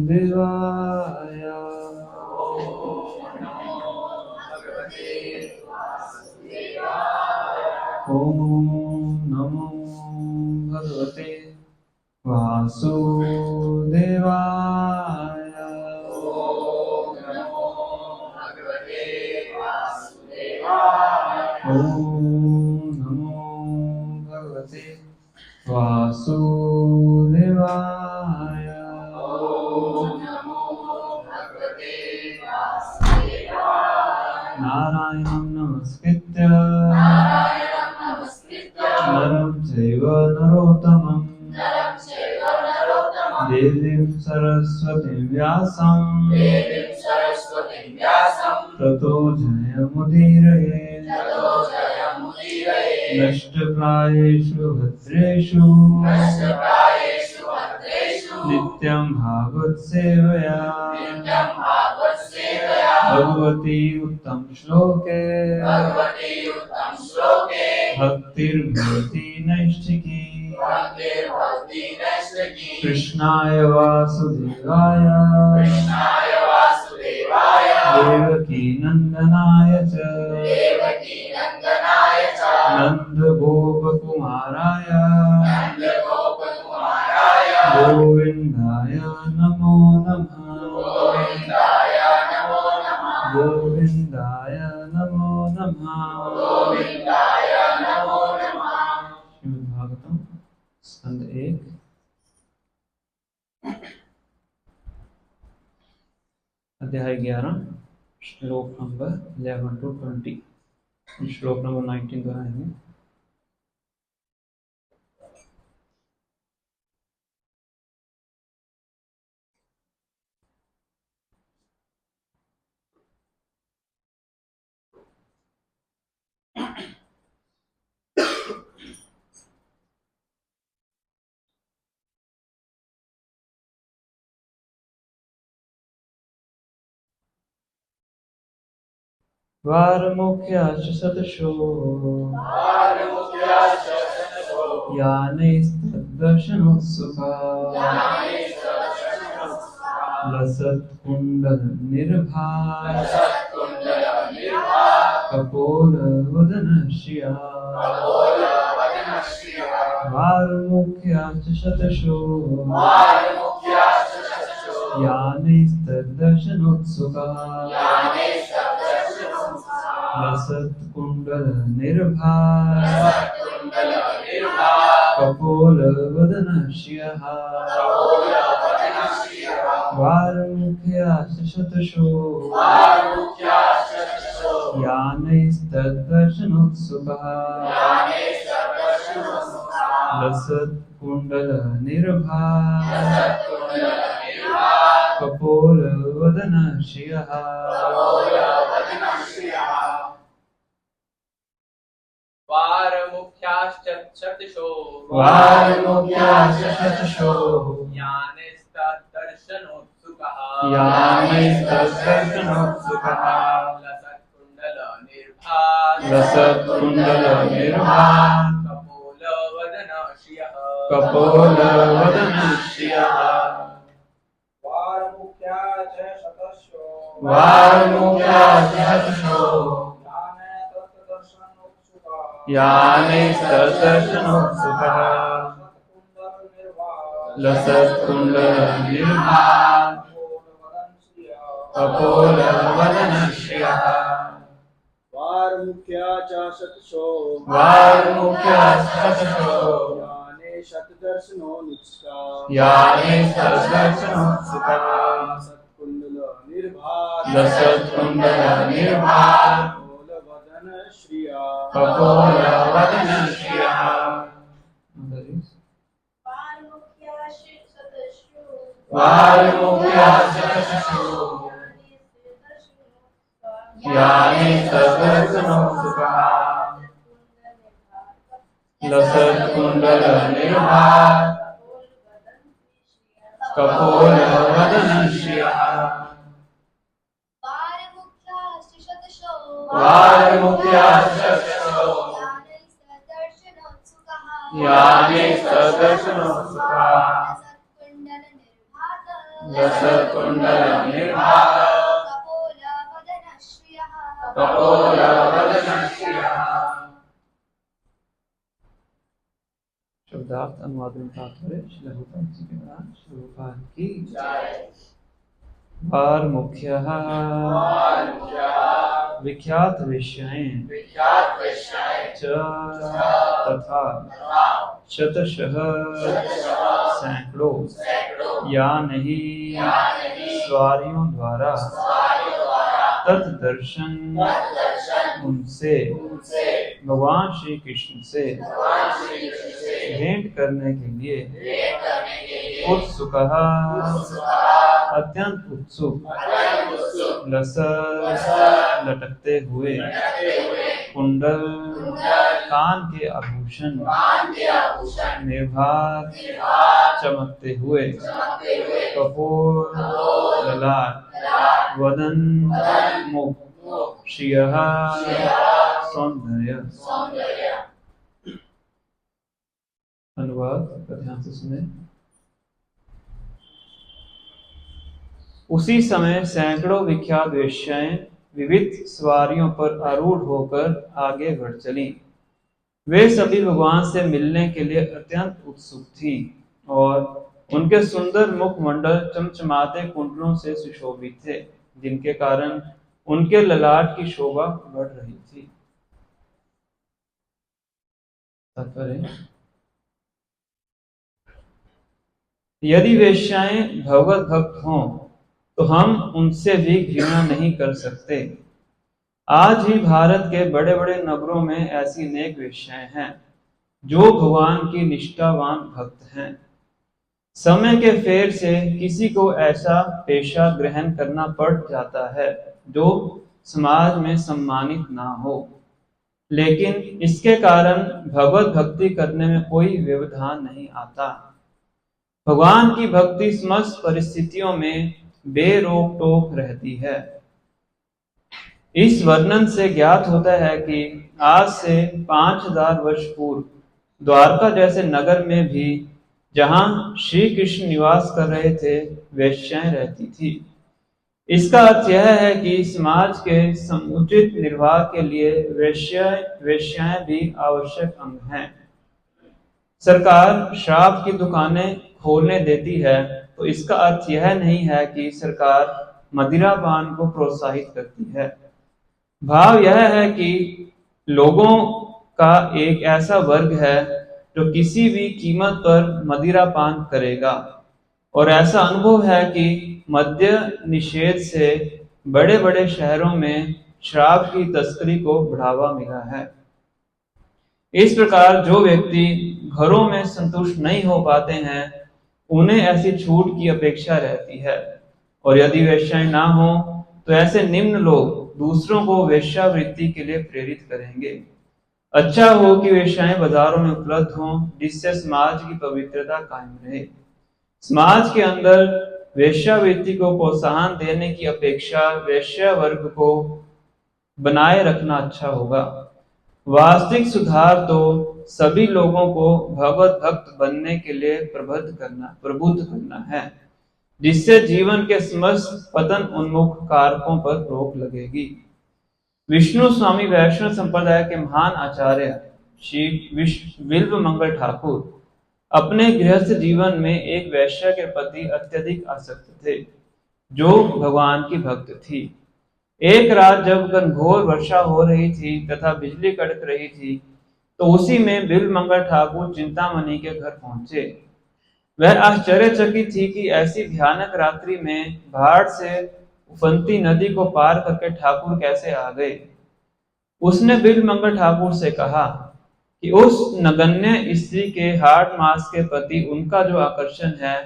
वासुदेवाय। ओम नमो भगवते वासुदेवाय। ओम नमो भगवते वासुदेवाय। नारायणं नमस्कृत्य नरं चैव नरोत्तमं देवीं सरस्वतीं व्यासं ततो जयमुदीरये। नष्टप्रायेषु भद्रेषु नित्यं भागवतसेवया भगवती उत्तम श्लोके भक्तिर्भवति नैष्ठिकी। कृष्णाय वासुदेवाय देवकी नंदनाय च नन्दगोपकुमाराय गोविन्दाय नमो नमः। गोविन्दाय नमो नमः। श्रीमद्भागवतम स्कंद 1 अध्याय 11 श्लोक नंबर 11 to 20। श्लोक नंबर 19 दोहराएंगे। वारमुख्याश्च सदशो यानैस्तद्दर्शनोत्सुका लसत्कुण्डलनिर्भार कपोलवदनश्रिया। वारमुख्याश्च शतशो यानैस्तद्दर्शनोत्सुका लसत्कुण्डलनिर्भार कपोलवदनश्रियः। वारमुख्याश्च शतशो यानैस्तद्दर्शनोत्सुकः लसत्कुण्डलनिर्भार कपोलवदनश्रियः। वारमुख्याश्च शतशो यानैस्तद्दर्शनोत्सुकः लसत्कुण्डलनिर्भार कपोलवदनश्रियः। वारमुख्याश्च शतशो यानैस्तद्दर्शनोत्सुकः लसत्कुण्डलनिर्भार कपोलवदनश्रियः। वारमुख्याश्च शतशो यानैस्तद्दर्शनोत्सुकः लसत्कुण्डलनिर्भार कपोलवदनश्रियः। वारमुख्याश्च शतशो यानैस्तद्दर्शनोत्सुकः लसत्कुण्डलनिर्भार कपोलवदनश्रियः। वारमुख्याश्च शतशो यानैस्तद्दर्शनोत्सुकः लसकुण्डलनिर्भार कपोलवदनश्रियः शब्दार्थ अनुवाद में तात्पर्य श्री लघुपंथ जी के महाराज स्वरूपाद की और मुख्यः विख्यात विषयें च तथा शतशः सैकड़ों या नहीं स्वारियों द्वारा तत्दर्शन उनसे भगवान श्री कृष्ण से भेंट करने के लिए उत्सुकः अत्यंत उत्सुक लसर लटकते हुए कुंडल कान के आभूषण निर्भार चमकते हुए कपोल ललाट वदन मुख श्रियः सौंदर्य। अनुवाद का ध्यान से सुने। उसी समय सैकड़ों विख्यात वेश्याएं विविध सवारियों पर आरूढ़ होकर आगे बढ़ चली। वे सभी भगवान से मिलने के लिए अत्यंत उत्सुक थी और उनके सुंदर मुखमंडल चमचमाते कुंडलों से सुशोभित थे, जिनके कारण उनके ललाट की शोभा बढ़ रही थी। तात्पर्य, यदि वेश्याएं भगवत भक्त हों तो हम उनसे भी घृणा नहीं कर सकते। आज भी भारत के बड़े बड़े नगरों में ऐसी अनेक वेश्याएं हैं जो भगवान की निष्ठावान भक्त हैं। समय के फेर से किसी को ऐसा पेशा ग्रहण करना पड़ जाता है जो समाज में सम्मानित ना हो, लेकिन इसके कारण भगवत भक्ति करने में कोई व्यवधान नहीं आता। भगवान की भक्ति समस्त परिस्थितियों में बेरोक टोक रहती है। इस वर्णन से ज्ञात होता है कि आज से 5000 वर्ष पूर्व द्वारका जैसे नगर में भी जहां श्री कृष्ण निवास कर रहे थे, वेश्याएं रहती थी। इसका अर्थ यह है कि समाज के समुचित निर्वाह के लिए वेश्याएं भी आवश्यक अंग हैं। सरकार शराब की दुकानें खोलने देती है तो इसका अर्थ यह नहीं है कि सरकार मदिरापान को प्रोत्साहित करती है। भाव यह है कि लोगों का एक ऐसा वर्ग है जो किसी भी कीमत पर मदिरापान करेगा, और ऐसा अनुभव है कि मद्य निषेध से बड़े बड़े शहरों में शराब की तस्करी को बढ़ावा मिला है। इस प्रकार जो व्यक्ति घरों में संतुष्ट नहीं हो पाते हैं, उन्हें ऐसी छूट की अपेक्षा रहती है, और यदि वेश्याएं ना हो तो ऐसे निम्न लोग दूसरों को वेश्यावृत्ति के लिए प्रेरित करेंगे। अच्छा हो कि वेश्याएं बाजारों में उपलब्ध हों, जिससे समाज की पवित्रता कायम रहे। समाज के अंदर वेश्यावृत्ति को प्रोत्साहन देने की अपेक्षा वेश्या वर्ग को बनाए रखना अच्छा होगा। वास्तविक सुधार तो सभी लोगों को भगवत भक्त बनने के लिए प्रबुद्ध करना है, जिससे जीवन के समस्त पतन उन्मुख कारकों पर रोक लगेगी। विष्णु स्वामी वैष्णव संप्रदाय के महान आचार्य श्री बिल्व मंगल ठाकुर अपने गृहस्थ जीवन में एक वैश्या के प्रति अत्यधिक आसक्त थे, जो भगवान की भक्त थी। एक रात जब घनघोर वर्षा हो रही थी तथा बिजली कड़क रही थी, तो उसी में बिल्व मंगल ठाकुर चिंतामणि के घर पहुंचे। वह आश्चर्यचकित थी कि ऐसी भयानक रात्रि में बाढ़ से उफनती नदी को पार करके ठाकुर कैसे आ गए। उसने बिल्व मंगल ठाकुर से कहा कि उस नगण्य स्त्री के हाड़ मास के प्रति उनका जो आकर्षण है,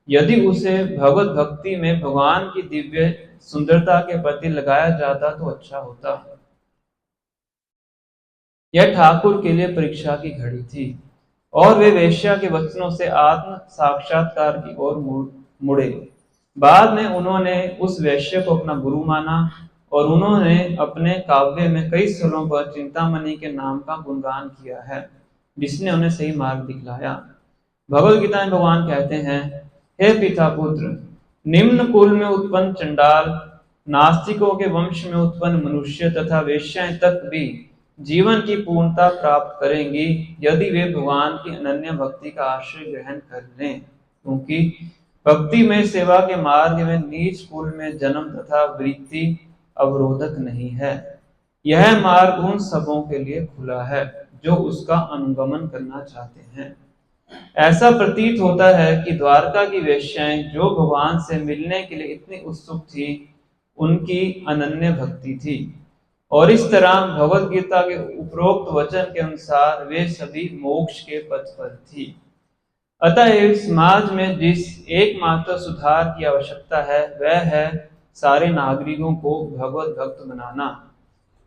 यदि उसे भगवत भक्ति में भगवान की दिव्य सुंदरता के प्रति लगाया जाता तो अच्छा होता। यह ठाकुर के लिए परीक्षा की घड़ी थी, और वे वेश्या के वचनों से आत्म साक्षात्कार की ओर मुड़े। बाद में उन्होंने उस वेश्या को अपना गुरु माना, और उन्होंने अपने काव्य में कई स्थलों पर चिंतामणि के नाम का गुणगान किया है, जिसने उन्हें सही मार्ग दिखलाया। भगवद गीता में भगवान कहते हैं, हे पिता पुत्र, निम्न कुल में उत्पन्न चंडाल, नास्तिकों के वंश में उत्पन्न मनुष्य तथा वेश्याएं तक भी जीवन की पूर्णता प्राप्त करेंगी यदि वे भगवान की अनन्य भक्ति का आश्रय ग्रहण कर लें, क्योंकि भक्ति में सेवा के मार्ग में नीच कुल में जन्म तथा वृत्ति अवरोधक नहीं है। यह मार्ग उन सबों के लिए खुला है जो उसका अनुगमन करना चाहते हैं। ऐसा प्रतीत होता है कि द्वारका की वेश्याएं जो भगवान से मिलने के लिए इतनी उत्सुक थी, उनकी अनन्य भक्ति थी, और इस तरह भगवत गीता के उपरोक्त वचन के अनुसार वे सभी मोक्ष के पथ पर थी। अतएव समाज में जिस एकमात्र सुधार की आवश्यकता है वह है सारे नागरिकों को भगवत भक्त बनाना।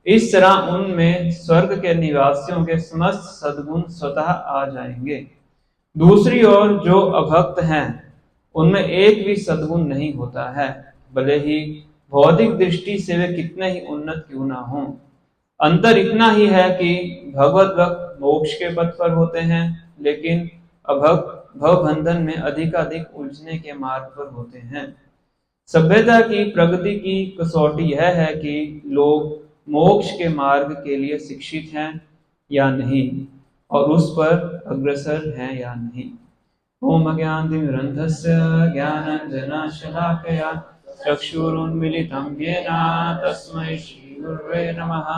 इस तरह उनमें स्वर्ग के निवासियों के समस्त सद्गुण स्वतः आ जाएंगे। दूसरी ओर जो अभक्त हैं उनमें एक भी सद्गुण नहीं होता है, भले ही भौतिक दृष्टि से वे कितने ही उन्नत क्यों ना हों। अंतर इतना ही है कि भगवत भक्त मोक्ष के पथ पर होते हैं, लेकिन अभक्त भवबंधन में अधिकाधिक उलझने के मार्ग पर होते हैं। सभ्यता की प्रगति की कसौटी यह है कि लोग मोक्ष के मार्ग के लिए शिक्षित हैं या नहीं, और उस पर अग्रसर हैं या नहीं। ओम अज्ञानतिमिरन्धस्य ज्ञानाञ्जनशलाकया चक्षुरुन्मीलितं येन तस्मै श्रीगुरवे नमः।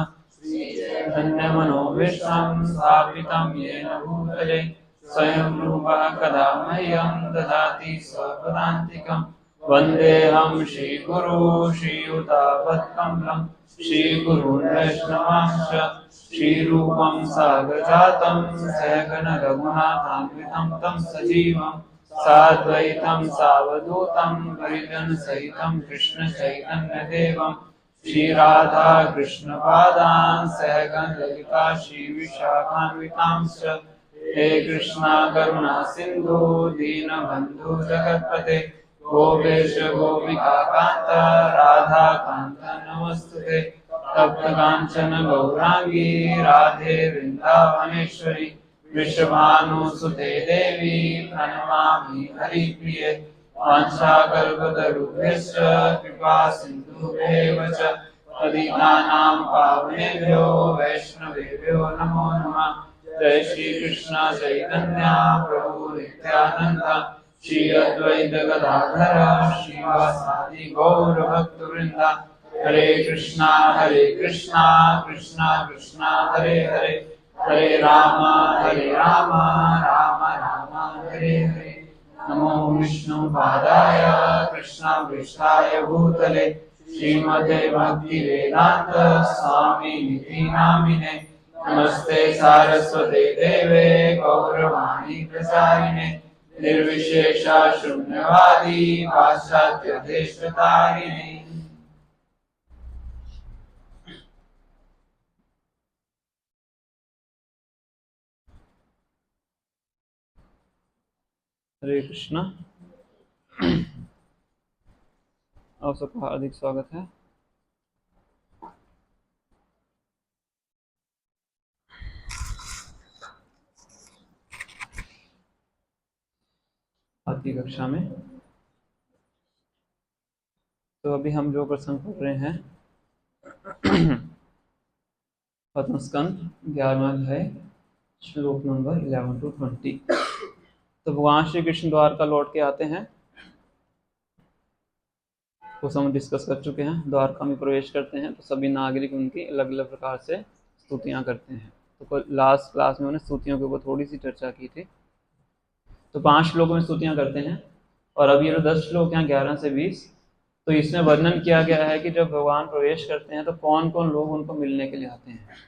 धन्यमनोभीष्टं स्थापितं येन भूतले स्वयं रूपः कदा मह्यं ददाति स्वपदान्तिकम्। वन्देऽहं श्रीगुरो श्रीयुतापत्कमलं श्रीगुरून् वैष्णवांश्च श्रीरूपं साग्रजातं सहगण रघुनाथान्वितं तं सजीवं साद्वैतं सावधूतं परिजनसहितं कृष्ण चैतन्यदेवं श्रीराधा कृष्ण पादान् सहगण ललिता श्रीविशाखान्वितांश्च। हे कृष्णा करुणा सिंधु दीनबंधु जगत्पते गोपेश गोपिका कांत राधा कांत नमस्तुते। तप्त कांचन गौरांगी राधे वृंदावनेश्वरी वृषभानुसुते देवी प्रणमामि हरिप्रिये। वाञ्छाकल्पतरुभ्यश्च कृपा सिन्धुभ्येव च पतितानां पावनेभ्यो वैष्णवेभ्यो नमो नमः। जय श्री कृष्ण चैतन्य प्रभु नित्यानंद श्री अद्वैत गदाधर श्रीवासादि गौर भक्तवृंद। हरे कृष्णा कृष्णा कृष्णा हरे हरे, हरे राम राम राम हरे हरे। नमो विष्णुपादाय कृष्णपृष्ठाय भूतले श्रीमते भक्तिवेदांत स्वामिनिति नामिने। नमस्ते सारस्वते देवे गौरवाणी प्रचारिणे निर्विशेषा शून्यवादी पाश्चात्य देशतारिणे। हरे कृष्णा। आप सबका हार्दिक स्वागत है। आज की कक्षा में तो अभी हम जो प्रसंग पढ़ रहे हैं प्रथम स्कंद 11वां अध्याय श्लोक नंबर 11 to 20। तो भगवान श्री कृष्ण द्वारका लौट के आते हैं, वो हम डिस्कस कर चुके हैं। द्वारका में प्रवेश करते हैं तो सभी नागरिक उनकी अलग अलग प्रकार से स्तुतियां करते हैं। तो लास्ट क्लास में उन्होंने स्तुतियों के ऊपर थोड़ी सी चर्चा की थी। तो 5 श्लोकों में स्तुतियां करते हैं, और अब ये जो 10 श्लोक हैं 11 से 20, तो इसमें वर्णन किया गया है कि जब भगवान प्रवेश करते हैं तो कौन कौन लोग उनको मिलने के लिए आते हैं।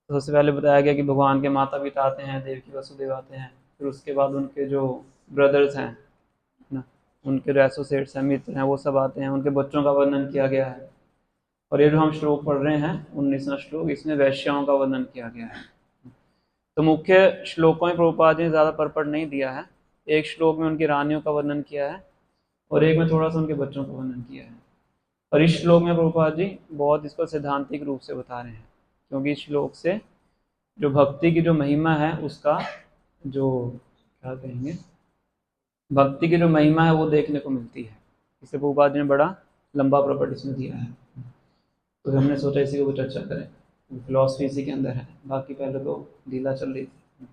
तो सबसे पहले बताया गया कि भगवान के माता पिता आते हैं, देवकी वसुदेव आते हैं, फिर उसके बाद उनके जो ब्रदर्स हैं ना, उनके जो एसोसिएट्स हैं, मित्र हैं, वो सब आते हैं। उनके बच्चों का वर्णन किया गया है। और ये जो हम श्लोक पढ़ रहे हैं 19वां श्लोक, इसमें वैश्याओं का वर्णन किया गया है। तो मुख्य श्लोकों में प्रभुपाद ने ज़्यादा परपट नहीं दिया है। एक श्लोक में उनकी रानियों का वर्णन किया है और एक में थोड़ा सा उनके बच्चों का वर्णन किया है। और इस श्लोक में प्रभुपाद जी बहुत इसको सैद्धांतिक रूप से बता रहे हैं, क्योंकि इस श्लोक से जो भक्ति की जो महिमा है उसका जो क्या कहेंगे भक्ति की जो महिमा है वो देखने को मिलती है। इसे प्रभुपाद जी ने बड़ा लंबा प्रॉपर्टी इसमें दिया है, तो हमने सोचा इसी को चर्चा करें। फिलॉसफी इसी के अंदर है, बाकी पहले तो लीला चल रही थी।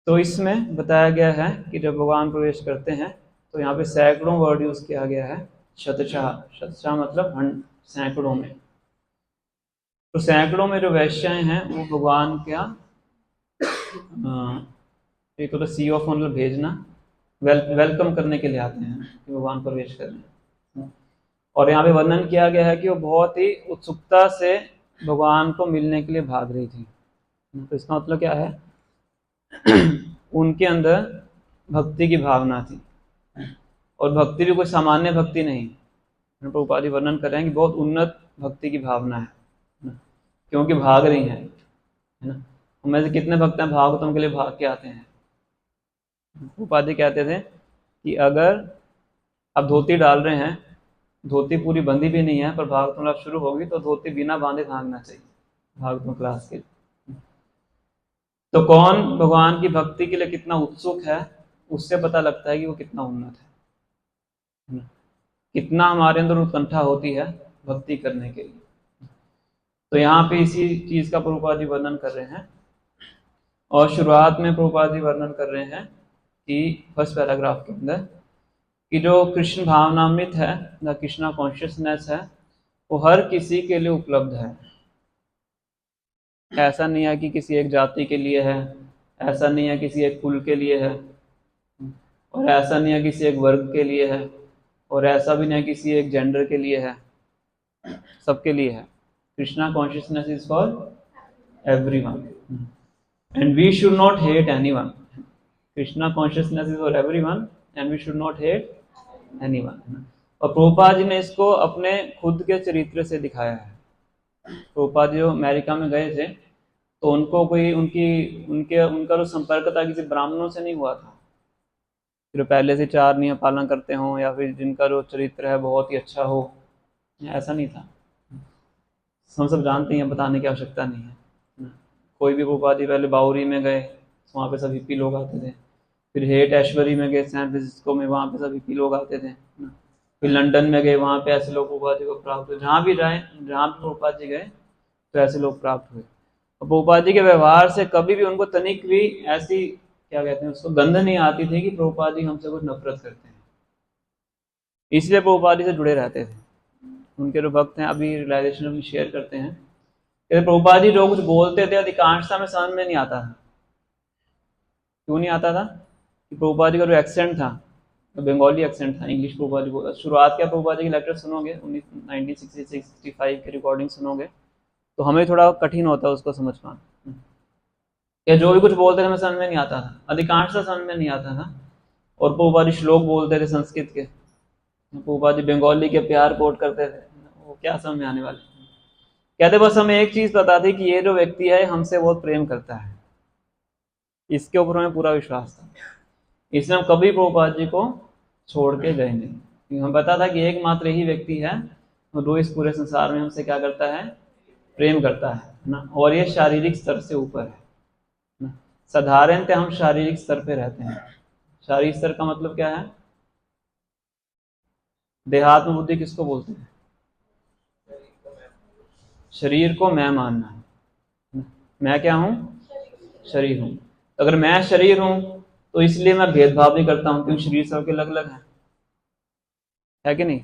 तो इसमें बताया गया है कि जब भगवान प्रवेश करते हैं तो यहाँ पे सैकड़ों वर्ड यूज किया गया है, शतशः। शतशः मतलब सैकड़ों में। तो सैकड़ों में जो वैश्याएं हैं वो भगवान क्या, एक तो सी ऑफ मतलब भेजना, वेलकम करने के लिए आते हैं कि भगवान प्रवेश कर रहे हैं। और यहाँ पे वर्णन किया गया है कि वो बहुत ही उत्सुकता से भगवान को मिलने के लिए भाग रही थी। तो इसका मतलब क्या है, उनके अंदर भक्ति की भावना थी, और भक्ति भी कोई सामान्य भक्ति नहीं। प्रभुपाद जी वर्णन कर रहे हैं कि बहुत उन्नत भक्ति की भावना है, क्योंकि भाग रही है ना। उनमें से कितने भक्त हैं भागवतम के लिए भाग के आते हैं। प्रभुपाद जी कहते थे कि अगर आप धोती डाल रहे हैं, धोती पूरी बंधी भी नहीं है, पर भागवतम आप शुरू होगी तो धोती बिना बांधे भागना चाहिए भागवतम क्लास के। तो कौन भगवान की भक्ति के लिए कितना उत्सुक है, उससे पता लगता है कि वो कितना उन्नत है, कितना हमारे अंदर उत्कंठा होती है भक्ति करने के लिए। तो यहाँ पे इसी चीज का प्रभुपाद जी वर्णन कर रहे हैं। और शुरुआत में प्रभुपाद जी वर्णन कर रहे हैं कि फर्स्ट पैराग्राफ के अंदर कि जो कृष्ण भावनामृत है, द कृष्णा कॉन्शियसनेस है, वो हर किसी के लिए उपलब्ध है। ऐसा नहीं है कि किसी एक जाति के लिए है, ऐसा नहीं है किसी एक कुल के लिए है, और ऐसा नहीं है किसी एक वर्ग के लिए है, और ऐसा भी नहीं है किसी एक जेंडर के लिए है, सबके लिए है। Krishna consciousness is for everyone and we should not hate anyone. Krishna consciousness is for everyone and we should not hate anyone. और प्रभुपाद जी ने इसको अपने खुद के चरित्र से दिखाया है। प्रभुपाद जी जो अमेरिका में गए थे तो उनको कोई उनका जो संपर्क था किसी ब्राह्मणों से नहीं हुआ था जो पहले से 4 नियम पालन करते हों, या फिर जिनका जो चरित्र है बहुत ही अच्छा हो, ऐसा नहीं था। हम सब जानते हैं, बताने की आवश्यकता नहीं है। कोई भी प्रभुपाद जी पहले बाउरी में गए, वहाँ पे सब हिप्पी लोग आते थे। फिर हेट ऐश्वरी में गए सैन फ्रांसिस्को में, वहाँ पे सब हिप्पी लोग आते थे। फिर लंदन में गए, वहाँ पे ऐसे लोग प्रभुपाद जी को प्राप्त हुए। जहाँ भी जाए, जहाँ भी प्रभुपाद जी गए तो ऐसे लोग प्राप्त हुए। और प्रभुपाद जी के व्यवहार से कभी भी उनको तनिक भी ऐसी क्या कहते हैं उसको गंध नहीं आती थी कि प्रभुपाद जी हमसे कुछ नफरत करते हैं। इसलिए प्रभुपाद जी से जुड़े रहते थे। उनके जो भक्त हैं अभी रियलाइजेशन में शेयर करते हैं कि प्रभुपाद जी जो कुछ बोलते थे अधिकांशता में समझ में नहीं आता था। क्यों नहीं आता था? कि प्रभुपाद जी का जो एक्सेंट था, तो बंगाली एक्सेंट था, इंग्लिश प्रभुपाद जी बोला। शुरुआत के प्रभुपाद जी के लेक्चर सुनोगे 1966-65 की रिकॉर्डिंग सुनोगे तो हमें थोड़ा कठिन होता है उसको समझ पाना। या जो भी कुछ बोलते थे हमें समझ में नहीं आता था, अधिकांशता समझ में नहीं आता था। और प्रभुपाद जी श्लोक बोलते थे संस्कृत के, प्रभुपाद जी बंगाली के प्यार कोट करते थे, वो क्या समझ में आने वाले। कहते बस हमें एक चीज पता थी कि ये जो व्यक्ति है हमसे बहुत प्रेम करता है, इसके ऊपर हमें पूरा विश्वास था। इसलिए हम कभी प्रभुपाद जी को छोड़ के गए नहीं, क्योंकि हमें पता था कि एकमात्र यही व्यक्ति है जो इस पूरे संसार में हमसे क्या करता है, प्रेम करता है ना। और ये शारीरिक स्तर से ऊपर है ना। साधारणतः हम शारीरिक स्तर पे रहते हैं। शारीरिक स्तर का मतलब क्या है? देहात्म बुद्धि किसको बोलते हैं? शरीर को मैं मानना है। मैं क्या हूं? शरीर हूं। अगर मैं शरीर हूं तो इसलिए मैं भेदभाव नहीं करता हूं, क्योंकि शरीर सबके अलग अलग है कि नहीं?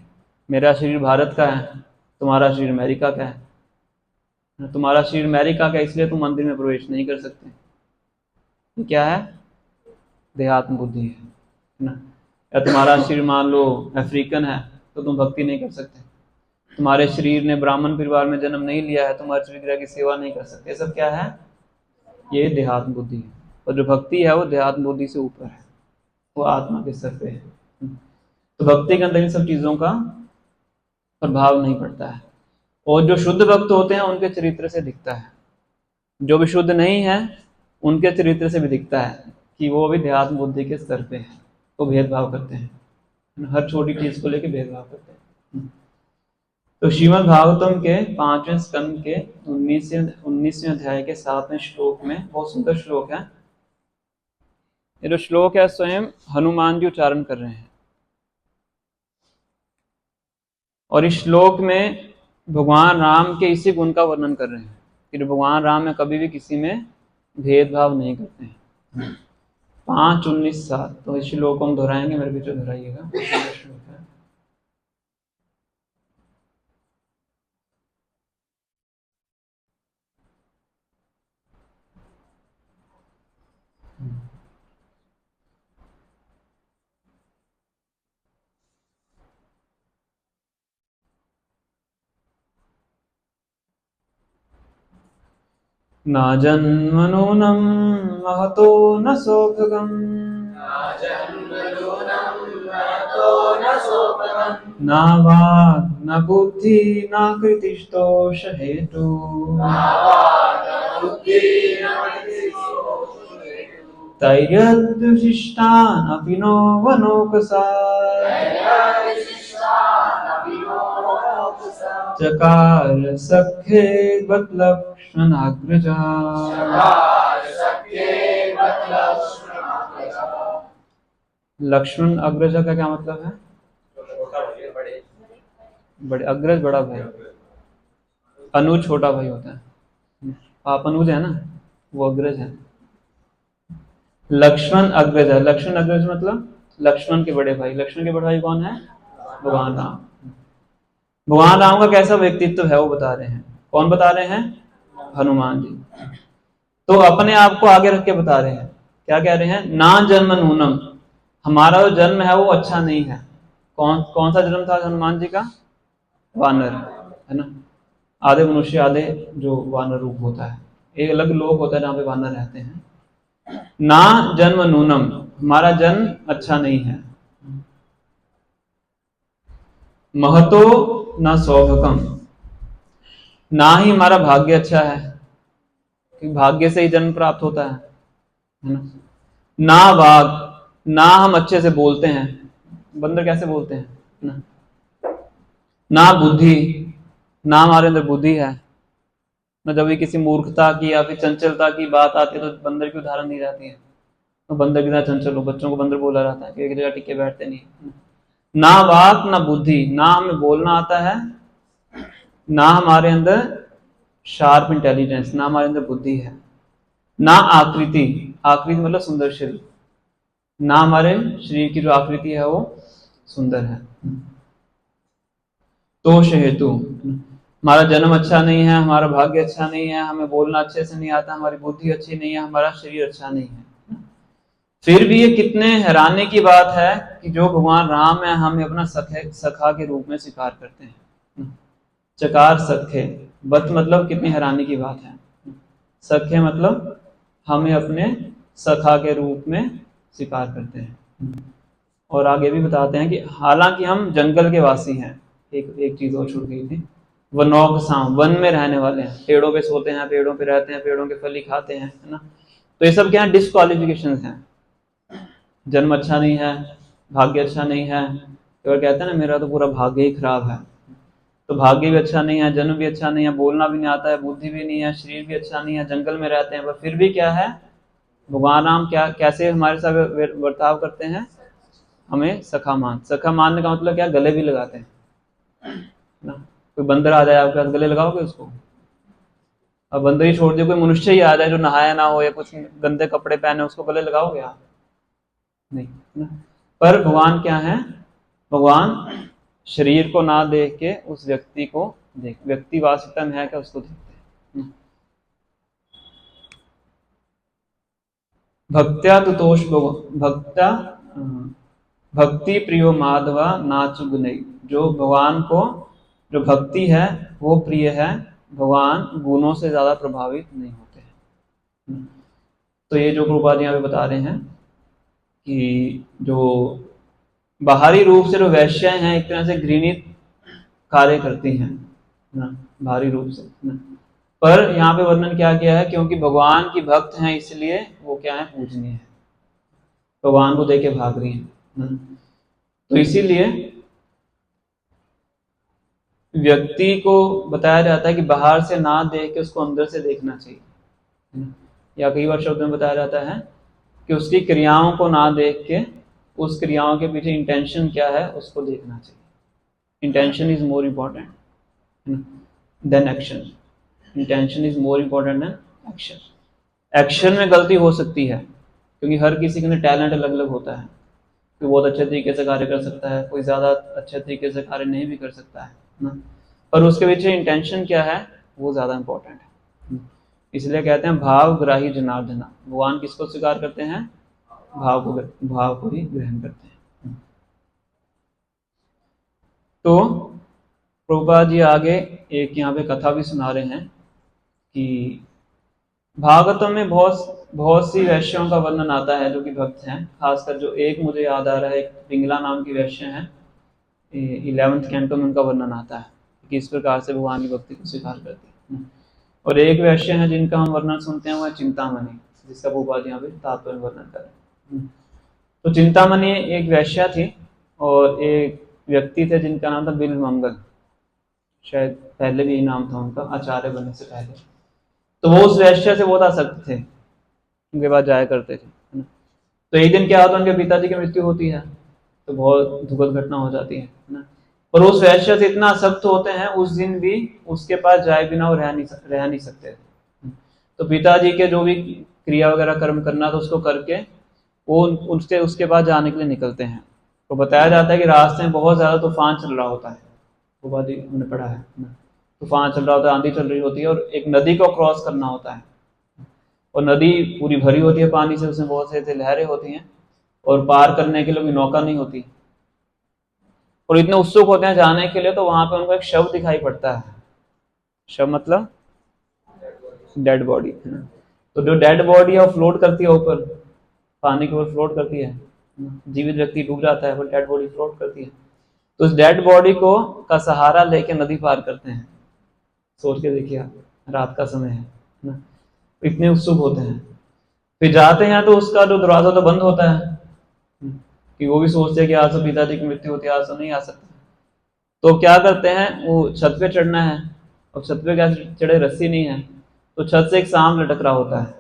मेरा शरीर भारत का है, तुम्हारा शरीर अमेरिका का है। तुम्हारा शरीर अमेरिका का है इसलिए तुम मंदिर में प्रवेश नहीं कर सकते। ये क्या है? देहात्म बुद्धि है ना। या तुम्हारा शरीर मान लो अफ्रीकन है तो तुम भक्ति नहीं कर सकते। तुम्हारे शरीर ने ब्राह्मण परिवार में जन्म नहीं लिया है, तुम अर्च विग्रह की सेवा नहीं कर सकते। ये सब क्या है? ये देहात्म बुद्धि है। और जो भक्ति है वो देहात्म बुद्धि से ऊपर है, वो आत्मा के स्तर पे है। तो भक्ति के अंदर इन सब चीजों का प्रभाव नहीं पड़ता है। और जो शुद्ध भक्त होते हैं उनके चरित्र से दिखता है, जो भी शुद्ध नहीं है उनके चरित्र से भी दिखता है कि वो भी देहात्म बुद्धि के स्तर पे है। वो भेदभाव करते हैं, हर छोटी चीज को लेकर भेदभाव करते हैं। तो श्रीमद् भागवतम के 5वें स्कंद के 19वें अध्याय के 7वें श्लोक में बहुत सुंदर श्लोक है। ये जो श्लोक है स्वयं हनुमान जी उच्चारण कर रहे हैं, और इस श्लोक में भगवान राम के इसी गुण का वर्णन कर रहे हैं कि जो भगवान राम में कभी भी किसी में भेदभाव नहीं करते हैं। 5:19-7 तो इस श्लोक को हम दोहराएंगे, मेरे पीछे दोहराइएगा। ना जन्मनूनं महतो न सौभगम् न वाक् न बुद्धि न कृतिस्तोष हेतु तैर्यदुशिष्टान् अपि नो वनोकसा चकार सख्ये बत लक्ष्मणाग्रजा। लक्ष्मण अग्रजा का क्या मतलब है? बड़े अग्रज बड़ा भाई, अनुज छोटा भाई होता है। आप अनुज है ना, वो अग्रज है। लक्ष्मण अग्रज है, लक्ष्मण अग्रज मतलब लक्ष्मण के बड़े भाई। लक्ष्मण के बड़े भाई कौन है? भगवान राम। भगवान राम का कैसा व्यक्तित्व है वो बता रहे हैं। कौन बता रहे हैं? हनुमान जी। तो अपने आप को आगे रख के बता रहे हैं, क्या कह रहे हैं? ना जन्म नूनम, हमारा जो जन्म है वो अच्छा नहीं है। कौन कौन सा जन्म था हनुमान जी का? वानर, है ना। आधे मनुष्य आधे जो वानर रूप होता है, एक अलग लोक होता है जहाँ पे वानर रहते हैं। ना जन्म नूनम, हमारा जन्म अच्छा नहीं है। महतो न सौभगम, ना ही हमारा भाग्य अच्छा है, क्योंकि भाग्य से ही जन्म प्राप्त होता है ना। ना वाग, ना हम अच्छे से बोलते हैं, बंदर कैसे बोलते हैं ना। ना बुद्धि, ना हमारे अंदर बुद्धि है ना। जब भी किसी मूर्खता की या फिर चंचलता की बात आती है तो बंदर की उदाहरण दी जाती है। तो बंदर कितना चंचल हो, बच्चों को बंदर बोला जाता है कि एक जगह टिके बैठते नहीं। ना वाक ना बुद्धि, ना हमें बोलना आता है, ना हमारे अंदर शार्प इंटेलिजेंस, ना हमारे अंदर बुद्धि है। ना आकृति, आकृति मतलब सुंदर शरीर, ना हमारे शरीर की जो आकृति है वो सुंदर है। दोष हेतु, हमारा जन्म अच्छा नहीं है, हमारा भाग्य अच्छा नहीं है, हमें बोलना अच्छे से नहीं आता, हमारी बुद्धि अच्छी नहीं है, हमारा शरीर अच्छा नहीं है। फिर भी ये कितने हैरानी की बात है कि जो भगवान राम है हमें अपना सखा के रूप में स्वीकार करते हैं। चकार सखे, बत मतलब कितनी हैरानी की बात है। सखे मतलब हमें अपने सखा के रूप में स्वीकार करते हैं। और आगे भी बताते हैं कि हालांकि हम जंगल के वासी हैं, एक चीज और छूट गई थी, वनौकसाम, वन में रहने वाले हैं, पेड़ों पे सोते हैं, पेड़ों पे रहते हैं, पेड़ों के फल ही खाते हैं, है ना। तो ये सब क्या है? डिस्क्वालिफिकेशन है। जन्म अच्छा नहीं है, भाग्य अच्छा नहीं है, तो कहते हैं ना मेरा तो पूरा भाग्य ही खराब है। तो भाग्य भी अच्छा नहीं है, जन्म भी अच्छा नहीं है, बोलना भी नहीं आता है, बुद्धि भी नहीं है, शरीर भी अच्छा नहीं है, जंगल में रहते हैं, पर फिर भी क्या है? भगवान राम क्या कैसे हमारे साथ बर्ताव करते हैं? हमें सखा मान। सखा मानने का मतलब क्या? गले भी लगाते हैं ना। कोई बंदर आ जाए आपके पास, गले लगाओगे उसको? अब बंदर ही छोड़ दिए, कोई मनुष्य ही आ जाए जो नहाया ना हो या कुछ गंदे कपड़े पहने, उसको गले लगाओगे आप? नहीं ना। पर भगवान क्या है? भगवान शरीर को ना देख के उस व्यक्ति को देख, व्यक्ति वास्तविकता में है क्या उसको देखते हैं। भक्त्या तुतोष भक्त्या भक्ति प्रियो माधवा नाच गुनै, जो भगवान को जो भक्ति है वो प्रिय है, भगवान गुणों से ज्यादा प्रभावित नहीं होते हैं। तो ये जो प्रभुपाद यहाँ पे बता रहे हैं कि जो बाहरी रूप से जो वैश्याएं हैं एक तरह से घृणित कार्य करती हैं ना, बाहरी रूप से ना। पर यहाँ पे वर्णन क्या किया है? क्योंकि भगवान की भक्त हैं इसलिए वो क्या है? पूजनीय है, भगवान को देख के भाग रही है। तो इसीलिए व्यक्ति को बताया जाता है कि बाहर से ना देख के उसको अंदर से देखना चाहिए। या कई बार शब्द में बताया जाता है कि उसकी क्रियाओं को ना देख के उस क्रियाओं के पीछे इंटेंशन क्या है उसको देखना चाहिए। Intention is more important then action. Intention is more important then action. Action में गलती हो सकती है क्योंकि हर किसी के अंदर टैलेंट अलग अलग होता है। कोई बहुत अच्छे तरीके से कार्य कर सकता है, कोई ज़्यादा अच्छे तरीके से कार्य नहीं भी कर सकता है ना, पर उसके पीछे इंटेंशन क्या है वो ज़्यादा इम्पोर्टेंट है। इसलिए कहते हैं भावग्राही जनार्दना। भगवान किसको स्वीकार करते हैं? भाव को ही ग्रहण करते हैं। तो प्रभुपाद जी आगे एक यहाँ पे कथा भी सुना रहे हैं कि भागवतम में बहुत सी वैश्यों का वर्णन आता है जो कि भक्त हैं। खासकर जो एक मुझे याद आ रहा है, एक पिंगला नाम की वैश्य है, 11th कैंटो में उनका वर्णन आता है कि इस प्रकार से भगवान की भक्ति को स्वीकार करती है। और एक वैश्य है जिनका हम वर्णन सुनते हैं वो है चिंतामणि, जिसका प्रभुपाद यहाँ पे तात्पर्य वर्णन करें। तो चिंतामणि एक वैश्या थी और एक व्यक्ति थे जिनका नाम था बिल्वमंगल, शायद पहले भी यही नाम था उनका आचार्य बनने से पहले। तो वो उस वैश्या से बहुत आसक्त थे, उनके पास जाया करते थे। तो एक दिन क्या होता है, उनके पिताजी की मृत्यु होती है, तो बहुत दुखद घटना हो जाती है ना। पर उस वैश्य से इतना आसक्त होते हैं उस दिन भी उसके पास जाए बिना वो रह नहीं सकते। तो पिताजी के जो भी क्रिया वगैरह कर्म करना था उसको करके वो उसके पास जाने के लिए निकलते हैं। तो बताया जाता है कि रास्ते में बहुत ज्यादा तूफान चल रहा होता है, वो बात हमने पढ़ा है ना। तूफान चल रहा होता है, आंधी चल रही होती है और एक नदी को क्रॉस करना होता है और नदी पूरी भरी होती है पानी से, उसमें बहुत से लहरें होती हैं और पार करने के लिए भी नौका नहीं होती और इतने उत्सुक होते हैं जाने के लिए। तो वहां पे उनको एक शव दिखाई पड़ता है। शव मतलब डेड बॉडी है ना। तो जो डेड बॉडी है वो फ्लोट करती है ऊपर, पानी के ऊपर फ्लोट करती है। जीवित व्यक्ति डूब जाता है पर डेड बॉडी फ्लोट करती है। तो उस डेड बॉडी को का सहारा लेके नदी पार करते हैं। सोच के देखिए, रात का समय है ना, इतने उत्सुक होते हैं। फिर जाते हैं तो उसका जो दरवाजा तो बंद होता है कि वो भी सोचते हैं कि आज तो पिताजी की मृत्यु होती है, आज तो नहीं आ सकता। तो क्या करते हैं, वो छत पे चढ़ना है और छत पे क्या चढ़े, रस्सी नहीं है, तो छत से एक सांप लटक रहा होता है।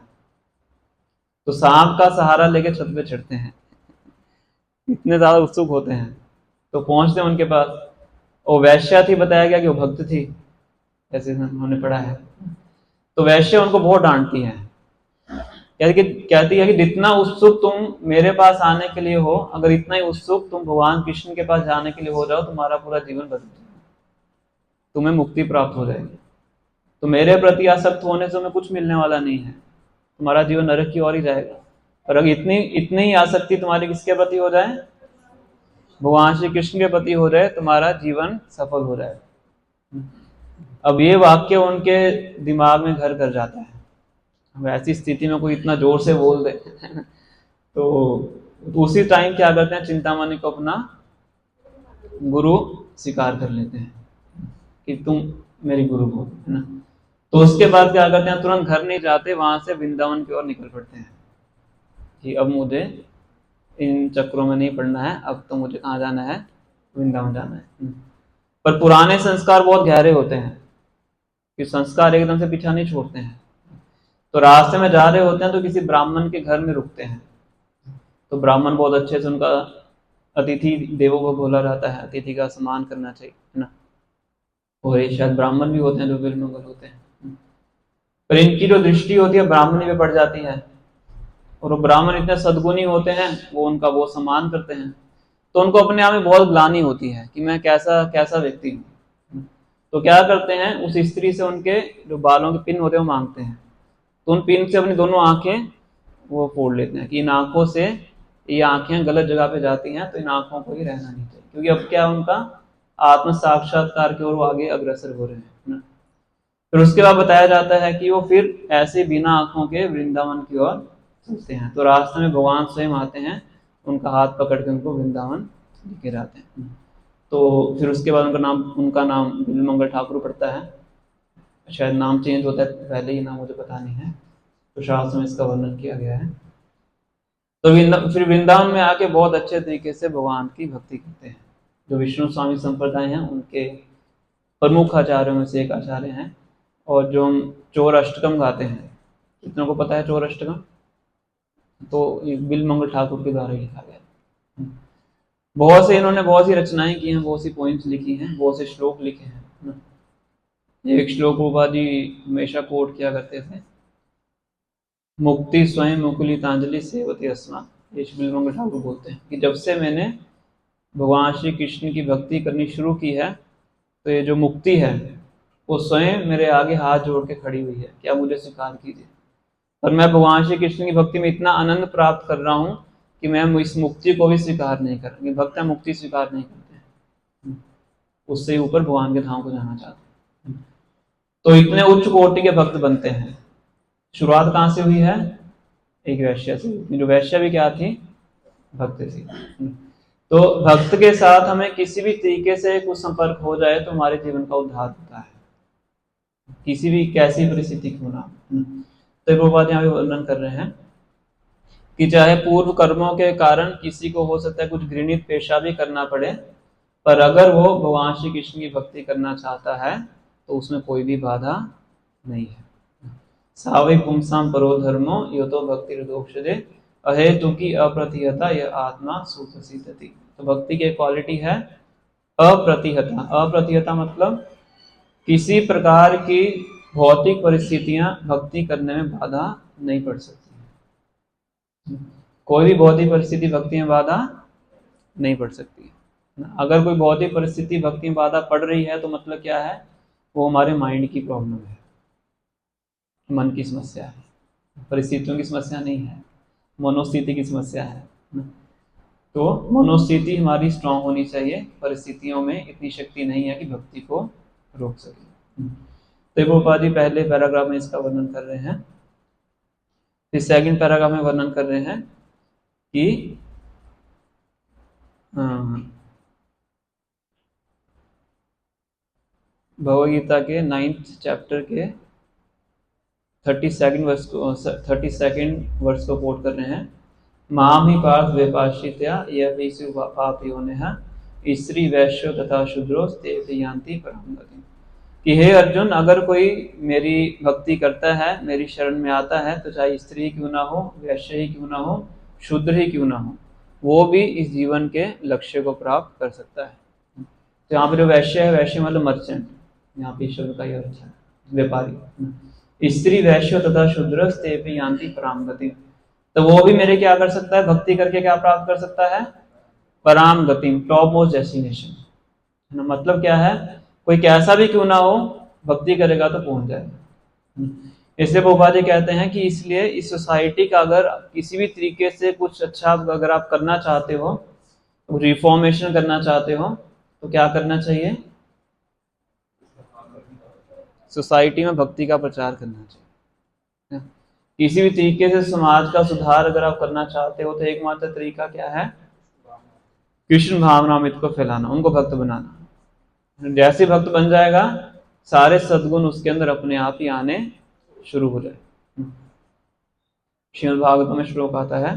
तो सांप का सहारा लेके छत पे चढ़ते हैं, इतने ज्यादा उत्सुक होते हैं। तो पहुंचते हैं उनके पास, वो वैश्या थी, बताया गया कि वो भक्त थी, ऐसे उन्होंने पढ़ा है। तो वैश्या उनको बहुत डांटती है, कहती है कि जितना उत्सुक तुम मेरे पास आने के लिए हो, अगर इतना ही उत्सुक तुम भगवान कृष्ण के पास जाने के लिए हो जाओ, तुम्हारा पूरा जीवन बदल जाएगा, तुम्हें मुक्ति प्राप्त हो जाएगी। तो मेरे प्रति आसक्त होने से तुम्हें कुछ मिलने वाला नहीं है, तुम्हारा जीवन नरक की ओर ही जाएगा। और अगर इतनी ही आसक्ति तुम्हारी किसके प्रति हो जाए, भगवान श्री कृष्ण के प्रति हो जाए, तुम्हारा जीवन सफल हो जाए। अब ये वाक्य उनके दिमाग में घर कर जाता है। अब ऐसी स्थिति में कोई इतना जोर से बोल दे तो उसी टाइम क्या करते हैं, चिंतामणि को अपना गुरु स्वीकार कर लेते हैं कि तुम मेरी गुरु हो, है ना। तो उसके बाद क्या करते हैं, तुरंत घर नहीं जाते, वहां से वृंदावन की ओर निकल पड़ते हैं कि अब मुझे इन चक्रों में नहीं पड़ना है, अब तो मुझे कहाँ जाना है, वृंदावन जाना है। पर पुराने संस्कार बहुत गहरे होते हैं कि संस्कार एकदम से पीछा नहीं छोड़ते हैं। तो रास्ते में जा रहे होते हैं तो किसी ब्राह्मण के घर में रुकते हैं। तो ब्राह्मण बहुत अच्छे से उनका अतिथि देवो भव बोला जाता है, अतिथि का सम्मान करना चाहिए, है ना। और ये शायद ब्राह्मण भी होते हैं जो बिल्कुल होते हैं, पर इनकी जो दृष्टि होती है ब्राह्मणी में पड़ जाती है और वो ब्राह्मण इतने सद्गुणी होते हैं, वो उनका वो सम्मान करते हैं। तो उनको अपने आप में बहुत ग्लानि होती है कि मैं कैसा कैसा व्यक्ति हूँ। तो क्या करते हैं, उस स्त्री से उनके जो बालों के पिन होते हैं वो मांगते हैं। तो उन पिन से अपनी दोनों आंखें वो फोड़ लेते हैं कि इन आंखों से ये आंखें गलत जगह पे जाती हैं, तो इन आंखों को ही रहना नहीं चाहिए, क्योंकि अब क्या उनका आत्म साक्षात्कार की ओर वो आगे अग्रसर हो रहे हैं ना। फिर उसके बाद बताया जाता है कि वो फिर ऐसे बिना आंखों के वृंदावन की ओर चलते हैं। तो रास्ते में भगवान स्वयं आते हैं, उनका हाथ पकड़ के उनको वृंदावन लेके जाते हैं। तो फिर उसके बाद उनका नाम बिल्वमंगल ठाकुर पड़ता है, शायद नाम चेंज होता है, पहले ही नाम मुझे पता नहीं है, तो शास्त्र में इसका वर्णन किया गया है। तो फिर वृंदावन में आके बहुत अच्छे तरीके से भगवान की भक्ति करते हैं। जो विष्णु स्वामी संप्रदाय हैं उनके प्रमुख आचार्यों में से एक आचार्य हैं, और जो हम चोर अष्टकम गाते हैं, कितनों को पता है चोर अष्टकम? तो बिलमंगल ठाकुर के द्वारा लिखा गया। बहुत से इन्होंने बहुत सी रचनाएं की हैं, बहुत सी पोइम्स लिखी हैं, बहुत से श्लोक लिखे हैं। एक श्लोक प्रभुपाद जी हमेशा कोट किया करते थे, मुक्ति स्वयं मुकुलितांजलि सेवते अस्मा। ये बिलमंगल ठाकुर बोलते हैं कि जब से मैंने भगवान श्री कृष्ण की भक्ति करनी शुरू की है, तो ये जो मुक्ति है वो स्वयं मेरे आगे हाथ जोड़ के खड़ी हुई है, क्या मुझे स्वीकार कीजिए। और मैं भगवान श्री कृष्ण की भक्ति में इतना आनंद प्राप्त कर रहा हूँ कि मैं इस मुक्ति को भी स्वीकार नहीं कर रहा। भक्त मुक्ति स्वीकार नहीं करते हैं, उससे ऊपर भगवान के धाम को जाना चाहते हैं, तो इतने उच्च कोटि के भक्त बनते हैं। शुरुआत कहाँ से हुई है? एक वैश्य से। जो वैश्य भी क्या थी? भक्त थी। तो भक्त के साथ हमें किसी भी तरीके से कुछ संपर्क हो जाए तो हमारे जीवन का उद्धार होता है, किसी भी कैसी परिस्थिति क्यों ना। तो वो बात यहाँ पे वर्णन कर रहे हैं कि चाहे पूर्व कर्मों के कारण किसी को हो सकता है कुछ घृणित पेशा भी करना पड़े, पर अगर वो भगवान श्री कृष्ण की भक्ति करना चाहता है तो उसमें कोई भी बाधा नहीं है। सावै पुंसाम परो धर्मो यो तो भक्ति हृदोक्षदे अहेतु की अप्रतिहता यह आत्मा सुप्रसिद्धति। तो भक्ति की क्वालिटी है अप्रतिहता। अप्रतिहता मतलब किसी प्रकार की भौतिक परिस्थितियां भक्ति करने में बाधा नहीं पड़ सकती। कोई भी भौतिक परिस्थिति भक्ति में बाधा नहीं पड़ सकती। अगर कोई भौतिक परिस्थिति भक्ति में बाधा पड़ रही है तो मतलब क्या है? वो हमारे माइंड की प्रॉब्लम है, मन की समस्या है, परिस्थितियों की समस्या नहीं है, मनोस्थिति की समस्या है। तो मनोस्थिति हमारी स्ट्रांग होनी चाहिए, परिस्थितियों में इतनी शक्ति नहीं है कि भक्ति को रोक सके। तो प्रभुपाद जी पहले पैराग्राफ में इसका वर्णन कर रहे हैं, फिर सेकंड पैराग्राफ में वर्णन कर रहे हैं कि भगवद गीता के 9th चैप्टर के 32nd वर्ष को कोट कर रहे हैं। माम ही पार्थ व्यपाश्रित्या यह पापयोनिः स्त्री वैश्यो तथा शूद्रो ते यान्ति परां गतिम्। कि हे अर्जुन, अगर कोई मेरी भक्ति करता है, मेरी शरण में आता है, तो चाहे स्त्री क्यों ना हो, वैश्य ही क्यों ना हो, शूद्र ही क्यों ना हो, वो भी इस जीवन के लक्ष्य को प्राप्त कर सकता है। तो यहाँ पर जो वैश्य है, वैश्य मतलब मर्चेंट, यहाँ पे शब्द का यह अर्थ है व्यापारी। स्त्री वैश्य तथा शूद्र ते यान्ति परां गतिम्। तो वो भी मेरे क्या कर सकता है? भक्ति करके क्या प्राप्त कर सकता है? पराम गतिम, टॉप मोस्ट डेस्टिनेशन। मतलब क्या है? कोई कैसा भी क्यों ना हो, भक्ति करेगा तो पहुंच जाएगा। इसलिए प्रभुपाद जी कहते हैं कि इसलिए इस सोसाइटी का अगर किसी भी तरीके से कुछ अच्छा अगर आप करना चाहते हो, रिफॉर्मेशन करना चाहते हो, तो क्या करना चाहिए? सोसाइटी में भक्ति का प्रचार करना चाहिए। किसी भी तरीके से समाज का सुधार अगर आप करना चाहते हो तो एकमात्र तरीका क्या है? कृष्ण भावनामृत को फैलाना, उनको भक्त बनाना। जैसे भक्त बन जाएगा, सारे सद्गुण उसके अंदर अपने आप ही आने शुरू हो जाए। श्रीमद् भागवत में श्लोक आता है,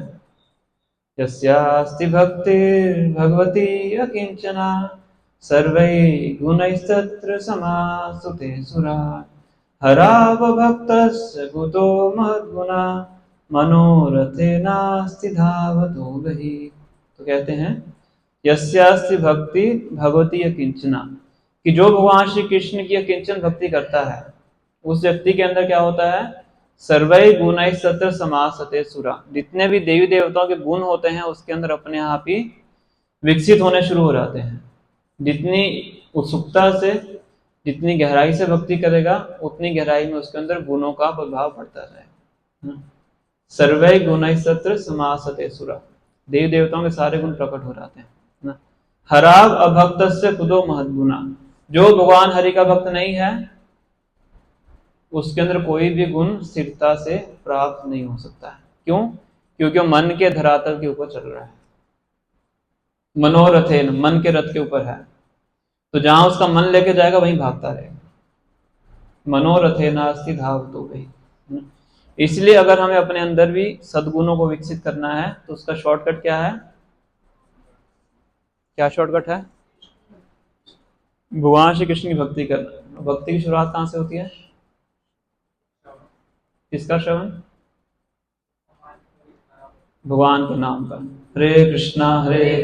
यस्यास्ति भक्तिर्भगवती अकिंचना सर्वैः गुणैस्तत्र समासुते सुरा हराव भक्तस्य कुतो महद्गुणा मनोरथेनास्ति धावतो गहि। तो कहते हैं यस्यास्ति भक्ति भगवती अकिंचना, कि जो भगवान श्री कृष्ण की अकिंचन भक्ति करता है, उस व्यक्ति के अंदर क्या होता है? सर्वै गुणैः सत्र समासते सुरा। जितने भी देवी देवताओं के गुण होते हैं उसके अंदर अपने आप ही विकसित होने शुरू हो जाते हैं। जितनी उत्सुकता से, जितनी गहराई से भक्ति करेगा, उतनी गहराई में उसके अंदर गुणों का प्रभाव पड़ता है। सर्वै गुणैः सत्र समासते सुरा, देवी देवताओं के सारे गुण प्रकट हो जाते हैं ना। हराव अभक्तस्य कुतो महद्गुणा, जो भगवान हरि का भक्त नहीं है उसके अंदर कोई भी गुण स्थिरता से प्राप्त नहीं हो सकता है। क्यों? क्योंकि वो मन के धरातल के ऊपर चल रहा है, मनोरथेन, मन के रथ के ऊपर है। तो जहां उसका मन लेके जाएगा वहीं भागता रहेगा। मनोरथेनास्ति धावतो गहि। इसलिए अगर हमें अपने अंदर भी सद्गुणों को विकसित करना है तो उसका शॉर्टकट क्या है? क्या शॉर्टकट है? भगवान श्री कृष्ण की भक्ति करना। भक्ति की शुरुआत कहां से होती है? किसका श्रवण? भगवान के नाम का। हरे कृष्णा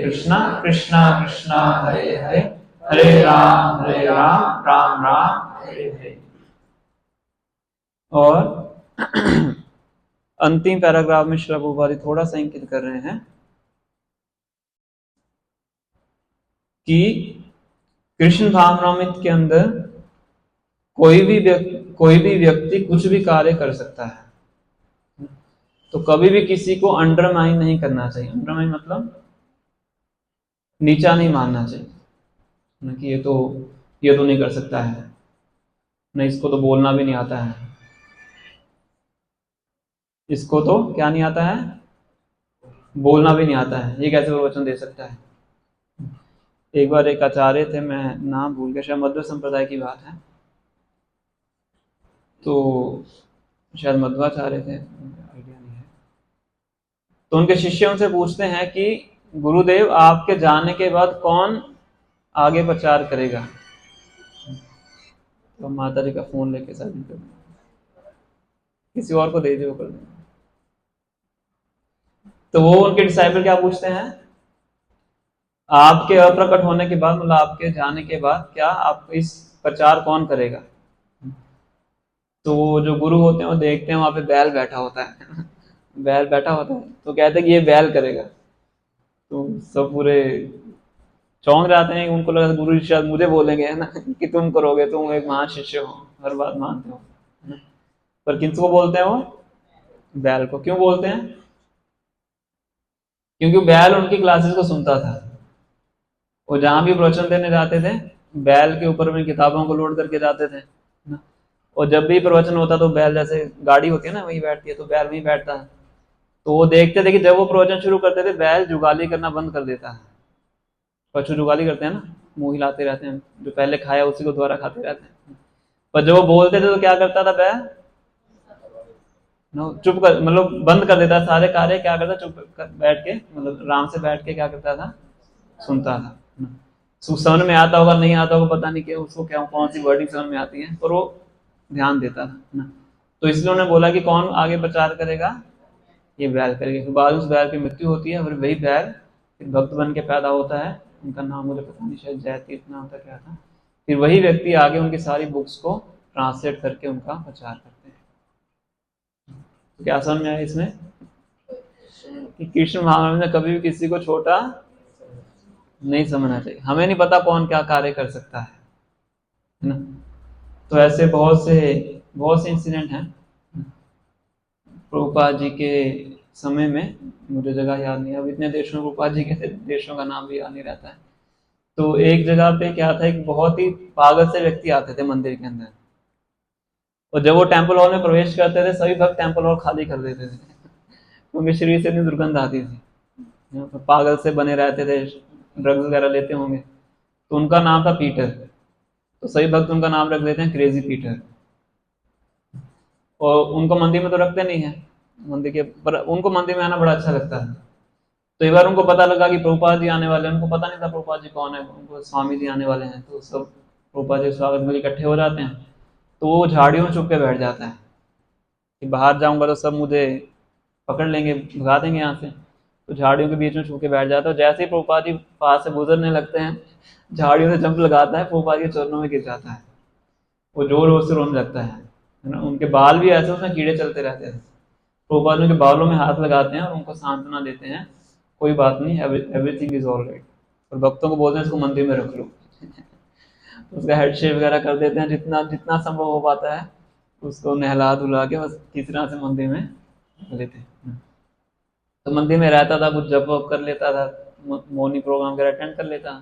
कृष्णा कृष्णा हरे हरे, हरे राम राम राम हरे हरे। और अंतिम पैराग्राफ में श्रील प्रभुपाद थोड़ा सा इंगित कर रहे हैं कि कृष्ण भावनामृत के अंदर कोई भी व्यक्ति कुछ भी कार्य कर सकता है, तो कभी भी किसी को अंडरमाइन नहीं करना चाहिए। अंडरमाइन मतलब नीचा नहीं मानना चाहिए ना, कि ये तो नहीं कर सकता है, ना इसको तो बोलना भी नहीं आता है, इसको तो क्या नहीं आता है, बोलना भी नहीं आता है, ये कैसे प्रवचन दे सकता है। एक बार एक आचार्य थे, मैं नाम भूल गया, शायद मध्व संप्रदाय की बात है, तो शायद मध्वाचार्य थे, आइडिया नहीं है। तो उनके शिष्य उनसे पूछते हैं कि गुरुदेव आपके जाने के बाद कौन आगे प्रचार करेगा। तो माता जी का फोन लेके साइलेंट कर देंगे, किसी और को दे दे, वो कर देंगे। तो वो उनके डिसाइपल क्या पूछते हैं, आपके अप्रकट होने के बाद, मतलब आपके जाने के बाद क्या आप इस प्रचार कौन करेगा। तो वो जो गुरु होते हैं वो देखते हैं वहां पे बैल बैठा होता है बैल बैठा होता है, तो कहते हैं कि ये बैल करेगा। तो सब पूरे चौंक जाते हैं, उनको लगा गुरु जी शायद मुझे बोलेंगे, है ना कि तुम करोगे, तुम एक महान शिष्य हो, हर बात मानते हो, है ना? पर किसको बोलते हैं वो, बैल को। क्यों बोलते हैं, क्योंकि बैल उनकी क्लासेस को सुनता था। वो जहां भी प्रवचन देने जाते थे, बैल के ऊपर में किताबों को लोड करके जाते थे ना। और जब भी प्रवचन होता तो बैल, जैसे गाड़ी होती है ना वही बैठती है, तो बैल वहीं बैठता है। तो वो देखते थे कि जब वो प्रवचन शुरू करते थे बैल जुगाली करना बंद कर देता है। पशु जुगाली करते हैं ना, मुंह हिलाते रहते हैं, जो पहले खाया उसी को दोबारा खाते रहते हैं। पर जब वो बोलते थे तो क्या करता था बैल, चुप कर, मतलब बंद कर देता, सारे कार्य क्या करता, चुप कर बैठ के, मतलब आराम से बैठ के क्या करता था, सुनता था। समझ में आता होगा नहीं आता होगा पता नहीं, कि उसको क्या कौन सी वर्डिंग समझ में आती है, पर वो ध्यान देता था ना। तो इसलिए उन्होंने बोला कि कौन आगे प्रचार करेगा, ये बैल करेगा। फिर बाद उस बैल की मृत्यु होती है, फिर वही बैल फिर भक्त बन के पैदा होता है। उनका नाम मुझे पता नहीं, शायद जयतीर्थ नाम था, क्या था। फिर वही व्यक्ति आगे उनकी सारी बुक्स को ट्रांसलेट करके उनका प्रचार करते हैं। तो क्या समझ में आया इसमें, कि कृष्ण महाराज ने कभी भी किसी को छोटा नहीं समझना चाहिए। हमें नहीं पता कौन क्या कार्य कर सकता है ना। तो ऐसे बहुत से इंसिडेंट हैं। प्रभुपाद जी के समय में, मुझे जगह याद नहीं, अब इतने देशों में प्रभुपाद जी के देशों का नाम भी याद नहीं रहता है। तो एक जगह पे क्या था, एक बहुत ही पागल से व्यक्ति आते थे मंदिर के अंदर, और जब वो टेम्पल हॉल में प्रवेश करते थे सभी भक्त टेम्पल हॉल खाली कर देते थे क्योंकि शरीर से इतनी दुर्गंध आती थी। तो पागल से बने रहते थे, ड्रग्स वगैरह लेते होंगे। तो उनका नाम था पीटर। तो सही भक्त उनका नाम रख देते हैं क्रेजी पीटर। और उनको मंदिर में तो रखते नहीं है, मंदिर के पर उनको मंदिर में आना बड़ा अच्छा लगता है। तो एक बार उनको पता लगा कि प्रभुपाद जी आने वाले हैं, उनको पता नहीं था प्रभुपाद जी कौन है, उनको स्वामी जी आने वाले हैं। तो सब प्रभुपाद जी स्वागत में इकट्ठे हो जाते हैं। तो वो झाड़ियों में छुप के बैठ जाता है कि बाहर जाऊंगा तो सब मुझे पकड़ लेंगे, भगा देंगे यहाँ से। तो झाड़ियों के बीच में छुप के बैठ जाता है। जैसे ही प्रभुपाद जी पास से गुजरने लगते हैं, झाड़ियों से जंप लगाता है, प्रभुपाद के चरणों में गिर जाता है। वो जोर जोर से रोने लगता है ना। उनके बाल भी ऐसे, उसमें कीड़े चलते रहते हैं। प्रभुपाद उनके बालों में हाथ लगाते हैं और उनको सांत्वना देते हैं, कोई बात नहीं, एवरीथिंग इज ऑल राइट। और भक्तों को बोलते हैं इसको मंदिर में रख लो तो उसका हेड शेप वगैरह कर देते हैं, जितना जितना संभव हो पाता है उसको नहला धुला के बस किसी तरह से मंदिर में लेते हैं। तो मंदिर में रहता था, कुछ जप वप कर लेता था, मॉर्निंग प्रोग्राम वगैरह अटेंड कर लेता।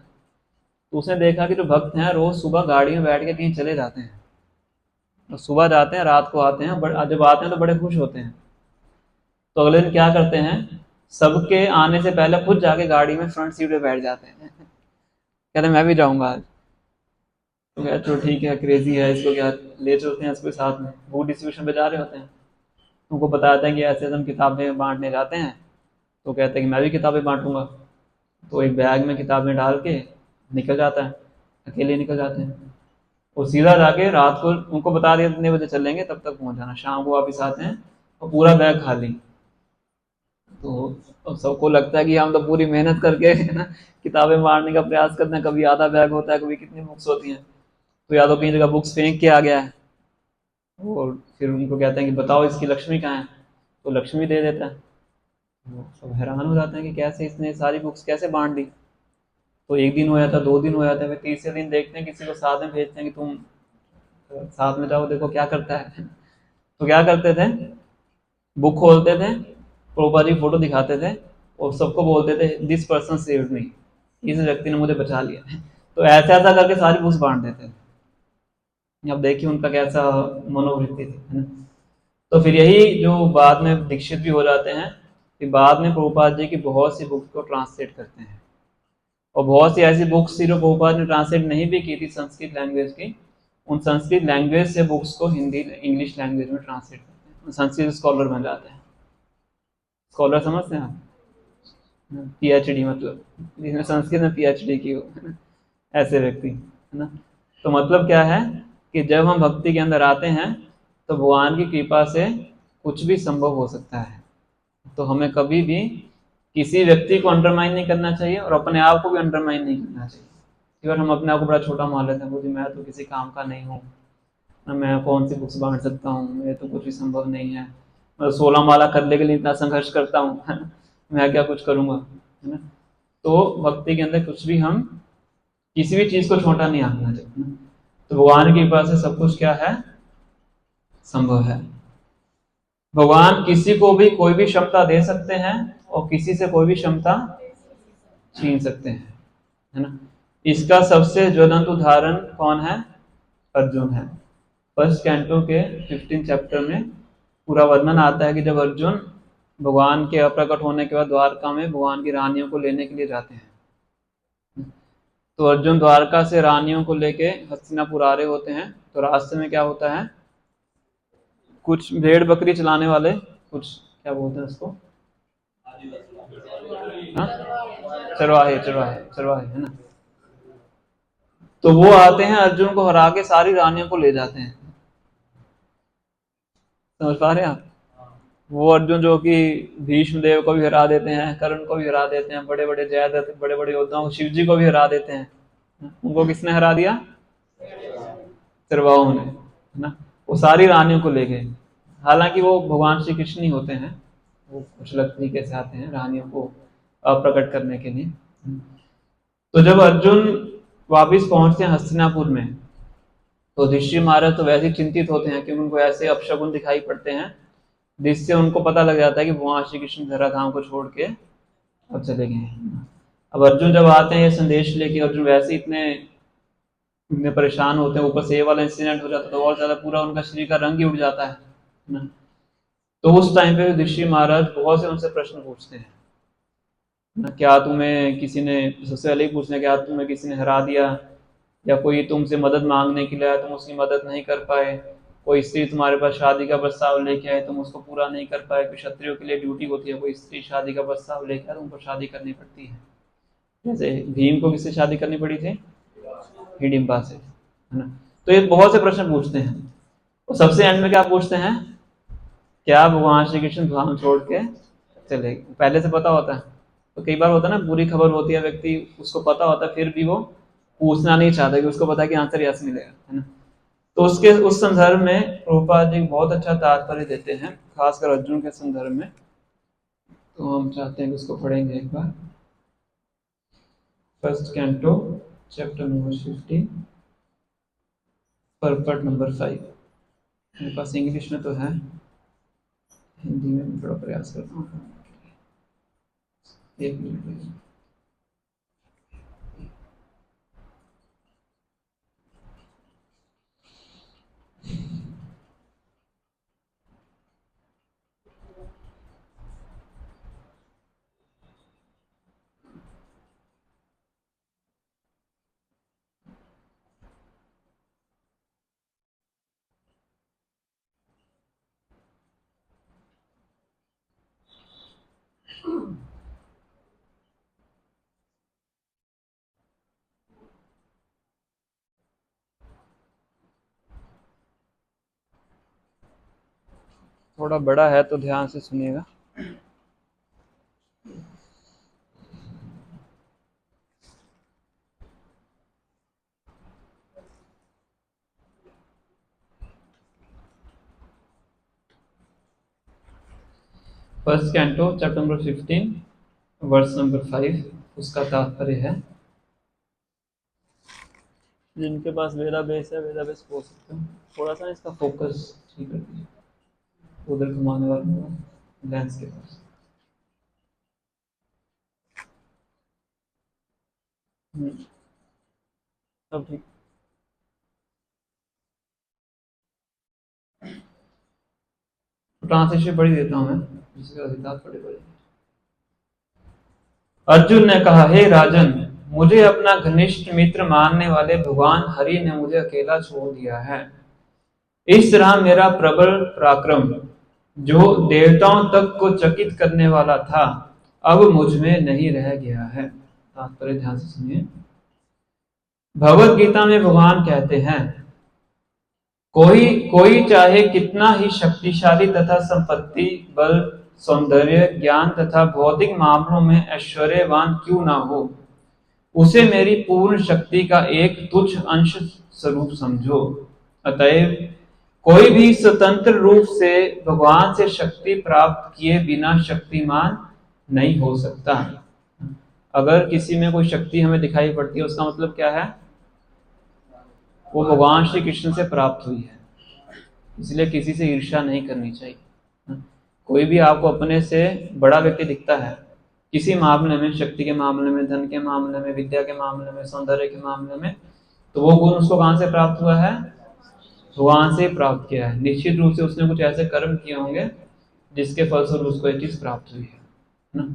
तो उसने देखा कि जो भक्त हैं रोज सुबह गाड़ी में बैठ के कहीं चले जाते हैं, तो सुबह जाते हैं रात को आते हैं, जब आते हैं तो बड़े खुश होते हैं। तो अगले दिन क्या करते हैं, सबके आने से पहले खुद जाके गाड़ी में फ्रंट सीट पे बैठ जाते हैं कहते हैं मैं भी जाऊंगा आज। तो कहते चलो ठीक है, क्रेजी है, इसको क्या ले चलते हैं इसको साथ में। बुक डिस्ट्रीब्यूशन पे जा रहे होते हैं, उनको बताते हैं कि ऐसे हम किताबें बांटने जाते हैं। तो कहते हैं कि मैं भी किताबें बांटूंगा। तो एक बैग में किताबें डाल के निकल जाता है, अकेले निकल जाते हैं। वो सीधा जाके रात को उनको बता दिया कितने बजे चलेंगे, तब तक पहुंच जाना, शाम को वापिस आते हैं और पूरा बैग खाली। तो अब सबको लगता है कि हम तो पूरी मेहनत करके है ना किताबें मारने का प्रयास करते हैं, कभी आधा बैग होता है, कभी कितनी बुक्स होती हैं, तो या तो कहीं जगह बुक्स फेंक के आ गया है, और फिर उनको कहते हैं कि बताओ इसकी लक्ष्मी कहाँ है, तो लक्ष्मी दे देता है। वो सब हैरान हो जाते हैं कि कैसे इसने सारी बुक्स कैसे बांट दी। तो एक दिन हो जाता है, 2 दिन हो जाते हैं, फिर तीसरे दिन देखते हैं किसी को साथ में भेजते हैं कि तुम साथ में जाओ देखो क्या करता है। तो क्या करते थे, बुक खोलते थे, प्रभुपाद जी की फोटो दिखाते थे और सबको बोलते थे दिस पर्सन सेव्ड मी, इस व्यक्ति ने मुझे बचा लिया। तो ऐसा ऐसा करके सारी बुक्स बांट देते थे। अब देखिए उनका कैसा मनोवृत्ति थी, है ना। तो फिर यही जो बाद में दीक्षित भी हो जाते हैं, फिर बाद में प्रभुपाद जी की बहुत सी बुक्स को ट्रांसलेट करते हैं, और बहुत सी ऐसी बुक्स थी जो प्रभुपाद ने ट्रांसलेट नहीं भी की थी संस्कृत लैंग्वेज की, उन संस्कृत लैंग्वेज से बुक्स को हिंदी इंग्लिश लैंग्वेज में ट्रांसलेट करते हैं, संस्कृत स्कॉलर बन जाते हैं। स्कॉलर समझते हैं आप, पीएचडी मतलब जिसने संस्कृत में पीएचडी की हो, है ना, ऐसे व्यक्ति, है ना। तो मतलब क्या है कि जब हम भक्ति के अंदर आते हैं तो भगवान की कृपा से कुछ भी संभव हो सकता है। तो हमें कभी भी किसी व्यक्ति को अंडरमाइन नहीं करना चाहिए और अपने आप को भी अंडरमाइन नहीं करना चाहिए। कई बार हम अपने आप को बड़ा छोटा मान लेते हैं, बोलिए मैं तो किसी काम का नहीं हूँ, मैं कौन सी बुक्स बांट सकता हूँ, मेरे तो कुछ भी संभव नहीं है, मैं 16 माला करने के लिए इतना संघर्ष करता हूँ, है ना, मैं क्या कुछ करूंगा, है ना। तो भक्ति के अंदर कुछ भी हम किसी भी चीज को छोटा नहीं आंकना चाहिए, है ना। तो भगवान की कृपा से सब कुछ क्या है, संभव है। भगवान किसी को भी कोई भी क्षमता दे सकते हैं और किसी से कोई भी क्षमता छीन सकते हैं, है ना। इसका सबसे ज्वलंत उदाहरण कौन है, अर्जुन है। फर्स्ट कैंटो के 15 चैप्टर में पूरा वर्णन आता है कि जब अर्जुन भगवान के अप्रकट होने के बाद द्वारका में भगवान की रानियों को लेने के लिए जाते हैं, तो अर्जुन द्वारका से रानियों को लेके हस्तिनापुर आ रहे होते हैं, तो रास्ते में क्या होता है, कुछ भेड़ बकरी चलाने वाले, कुछ क्या बोलते हैं उसको, हाँ, चरवाहे चरवाहे चरवाहे, है ना। तो वो आते हैं, अर्जुन को हरा के सारी रानियों को ले जाते हैं। समझ पा रहे हैं आप, वो अर्जुन जो कि भीष्म देव को भी हरा देते हैं, कर्ण को भी हरा देते हैं, बड़े बड़े जयद्रथ बड़े बड़े योद्धाओं, शिव जी को भी हरा देते हैं, उनको किसने हरा दिया, चरवाहों ने, है ना। वो सारी रानियों को ले गए, हालांकि वो भगवान श्री कृष्ण ही होते हैं, वो कुछ अलग तरीके से आते हैं रानियों को अप्रकट करने के लिए। तो जब अर्जुन वापिस पहुंचते हैं हस्तिनापुर में, तो युधिष्ठिर महाराज तो वैसे ही चिंतित होते हैं क्योंकि उनको ऐसे अपशगुन दिखाई पड़ते हैं, जिससे उनको पता लग जाता है कि भगवान श्री कृष्ण धराधाम को छोड़ के अब चले गए हैं। अब अर्जुन जब आते हैं ये संदेश लेके, अर्जुन वैसे ही इतने परेशान होते हैं, ऊपर से ये वाला इंसिडेंट हो जाता है तो और ज्यादा पूरा उनका शरीर का रंग ही उड़ जाता है ना। तो उस टाइम पे युधिष्ठिर महाराज बहुत से उनसे प्रश्न पूछते हैं ना, क्या तुम्हें किसी ने, सबसे पहले ही पूछते हैं क्या तुम्हें किसी ने हरा दिया, या कोई तुमसे मदद मांगने के लिए आया तुम उसकी मदद नहीं कर पाए, कोई स्त्री तुम्हारे पास शादी का प्रस्ताव लेके आए तुम उसको पूरा नहीं कर पाए, कोई क्षत्रियो के लिए ड्यूटी होती है, कोई स्त्री शादी का प्रस्ताव लेके आए तुमको शादी करनी पड़ती है। जैसे भीम को किससे शादी करनी पड़ी थी, हिडिंबा से, है ना। तो ये बहुत से प्रश्न पूछते हैं, और सबसे एंड में क्या पूछते हैं, क्या भगवान श्री कृष्ण धाम छोड़ के चले गए, पहले से पता होता है। तो कई बार होता है ना, बुरी खबर होती है, व्यक्ति उसको पता होता है फिर भी वो पूछना नहीं चाहता कि उसको पता है कि आंसर यस मिलेगा, है ना। तो उसके उस संदर्भ में प्रभुपाद जी बहुत अच्छा तात्पर्य देते हैं, खासकर अर्जुन के संदर्भ में। तो हम चाहते हैं कि उसको पढ़ेंगे एक बार। First canto chapter number 15 पर्पट number 5। मेरे पास इंग्लिश में तो है, हिंदी में थोड़ा प्रयास करता हूँ, एक मिनट। थोड़ा बड़ा है तो ध्यान से सुनिएगा। First canto chapter number 15 verse number 5 उसका तात्पर्य है। जिनके पास वेदा बेस है वेदा बेस बोल सकते हो। थोड़ा सा इसका फोकस ठीक कर दीजिए, उधर घुमाने वाला लेंस के पास। सब ठीक। ट्रांसलेशन पढ़ देता हूं मैं, जिसके अधिकार पढ़े पढ़े। अर्जुन ने कहा, हे राजन, मुझे अपना घनिष्ठ मित्र मानने वाले भगवान हरि ने मुझे अकेला छोड़ दिया है। इस तरह मेरा प्रबल पराक्रम, जो देवताओं तक को चकित करने वाला था, अब मुझ में नहीं रह गया है। तात्पर्य ध्यान से सुनिए। भगवत गीता में भगवान कहते हैं, कोई कोई चाहे कितना ही शक्तिशाली तथा संपत्ति, बल, सौंदर्य, ज्ञान तथा भौतिक मामलों में ऐश्वर्यवान क्यों ना हो, उसे मेरी पूर्ण शक्ति का एक तुच्छ अंश स्वरूप समझो। अतएव कोई भी स्वतंत्र रूप से भगवान से शक्ति प्राप्त किए बिना शक्तिमान नहीं हो सकता। अगर किसी में कोई शक्ति हमें दिखाई पड़ती है, उसका मतलब क्या है? वो भगवान श्री कृष्ण से प्राप्त हुई है। इसलिए किसी से ईर्ष्या नहीं करनी चाहिए। कोई भी आपको अपने से बड़ा व्यक्ति दिखता है किसी मामले में, शक्ति के मामले में, धन के मामले में, विद्या के मामले में, सौंदर्य के मामले में, तो वो गुण उसको कहां से प्राप्त हुआ है? भगवान से प्राप्त किया है। निश्चित रूप से उसने कुछ ऐसे कर्म किए होंगे जिसके फलस्वरूप उसको ये चीज प्राप्त हुई है ना।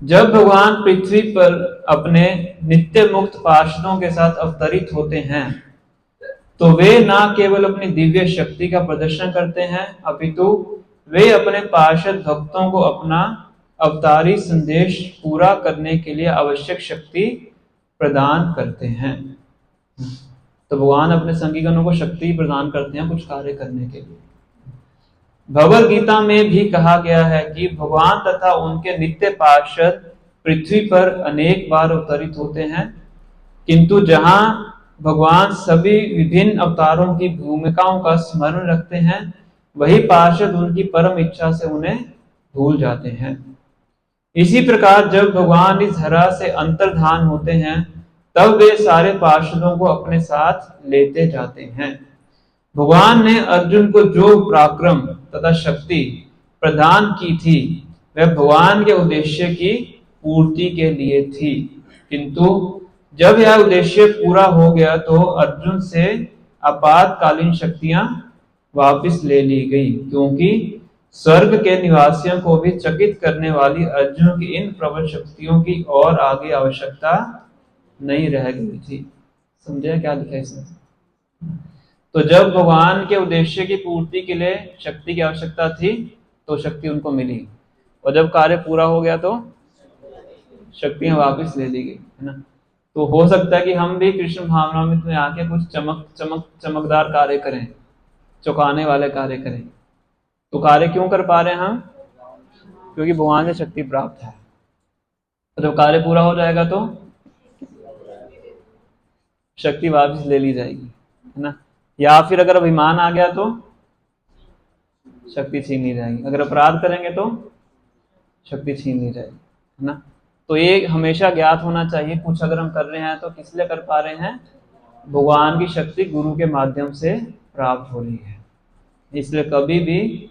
जब भगवान पृथ्वी पर अपने नित्य मुक्त पार्षदों के साथ अवतरित होते हैं, तो वे न केवल अपनी दिव्य शक्ति का प्रदर्शन करते हैं, अपितु वे अपने पार्षद भक्तों को अपना अवतारी संदेश पूरा करने के लिए आवश्यक शक्ति प्रदान करते हैं। तो भगवान अपने संगीगणों को शक्ति प्रदान करते हैं कुछ कार्य करने के लिए। भगवद गीता में भी कहा गया है कि भगवान तथा उनके नित्य पार्षद पृथ्वी पर अनेक बार अवतरित होते हैं, किंतु जहां भगवान सभी विभिन्न अवतारों की भूमिकाओं का स्मरण रखते हैं, वही पार्षद उनकी परम इच्छा से उन्हें भूल जाते हैं। इसी प्रकार जब भगवान इस धरा से अंतर्धान होते हैं, तब वे सारे पार्षदों को अपने साथ लेते जाते हैं। भगवान ने अर्जुन को जो पराक्रम तथा शक्ति प्रदान की थी, वह भगवान के उद्देश्य की पूर्ति के लिए थी, किंतु जब यह उद्देश्य पूरा हो गया तो अर्जुन से आपातकालीन शक्तियां वापस ले ली गई, क्योंकि स्वर्ग के निवासियों को भी चकित करने वाली अर्जुन की इन प्रबल शक्तियों की और आगे आवश्यकता नहीं रह गई थी। समझे क्या लिखा है इसमें? तो जब भगवान के उद्देश्य की पूर्ति के लिए शक्ति की आवश्यकता थी, तो शक्ति उनको मिली, और जब कार्य पूरा हो गया तो शक्तियां वापस ले ली गई, है ना। तो हो सकता है कि हम भी कृष्ण भावनामृत में आके कुछ चमकदार कार्य करें, चौंकाने वाले कार्य करें। तो कार्य क्यों कर पा रहे हैं हम? क्योंकि भगवान से शक्ति प्राप्त है। तो जब कार्य पूरा हो जाएगा तो शक्ति वापस ले ली जाएगी, है ना। या फिर अगर अभिमान आ गया तो शक्ति छीन ली जाएगी। अगर अपराध करेंगे तो शक्ति छीन ली जाएगी, है ना। तो ये हमेशा ज्ञात होना चाहिए, कुछ अगर हम कर रहे हैं तो किस लिए कर पा रहे हैं? भगवान की शक्ति गुरु के माध्यम से प्राप्त हो रही है। इसलिए कभी भी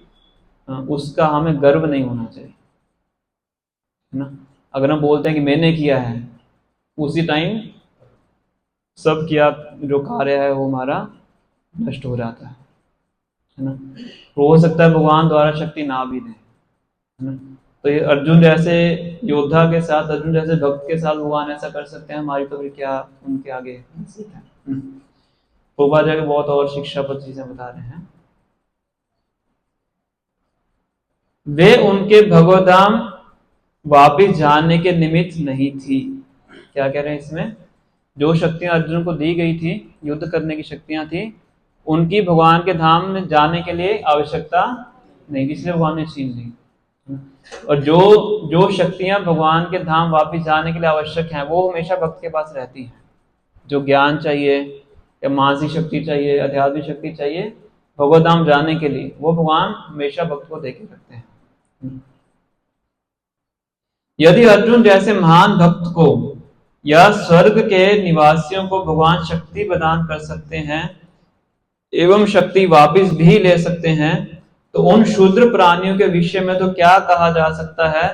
उसका हमें गर्व नहीं होना चाहिए, है ना। अगर हम बोलते हैं कि मैंने किया है, उसी टाइम सब किया जो कार्य है वो हमारा नष्ट हो जाता है ना। तो हो सकता है भगवान द्वारा शक्ति ना भी दे, है ना। तो ये अर्जुन जैसे योद्धा के साथ, अर्जुन जैसे भक्त के साथ भगवान ऐसा कर सकते हैं, हमारी तो फिर क्या उनके आगे प्रभुपाद जी बहुत और शिक्षापद चीजें बता रहे हैं। वे उनके भगवधाम वापिस जाने के निमित्त नहीं थी। क्या कह रहे हैं इसमें? जो शक्तियां अर्जुन को दी गई थी, युद्ध करने की शक्तियां थी, उनकी भगवान के धाम में जाने के लिए आवश्यकता नहीं, इसलिए भगवान ने छीन ली। और जो शक्तियां भगवान के धाम वापिस जाने के लिए आवश्यक हैं, वो हमेशा भक्त के पास रहती हैं। जो ज्ञान चाहिए या मानसिक शक्ति चाहिए, आध्यात्मिक शक्ति चाहिए भगवत धाम जाने के लिए, वो भगवान हमेशा भक्त को देके रखते हैं। यदि अर्जुन जैसे महान भक्त को या स्वर्ग के निवासियों को भगवान शक्ति प्रदान कर सकते हैं एवं शक्ति वापस भी ले सकते हैं, तो उन शूद्र प्राणियों के विषय में तो क्या कहा जा सकता है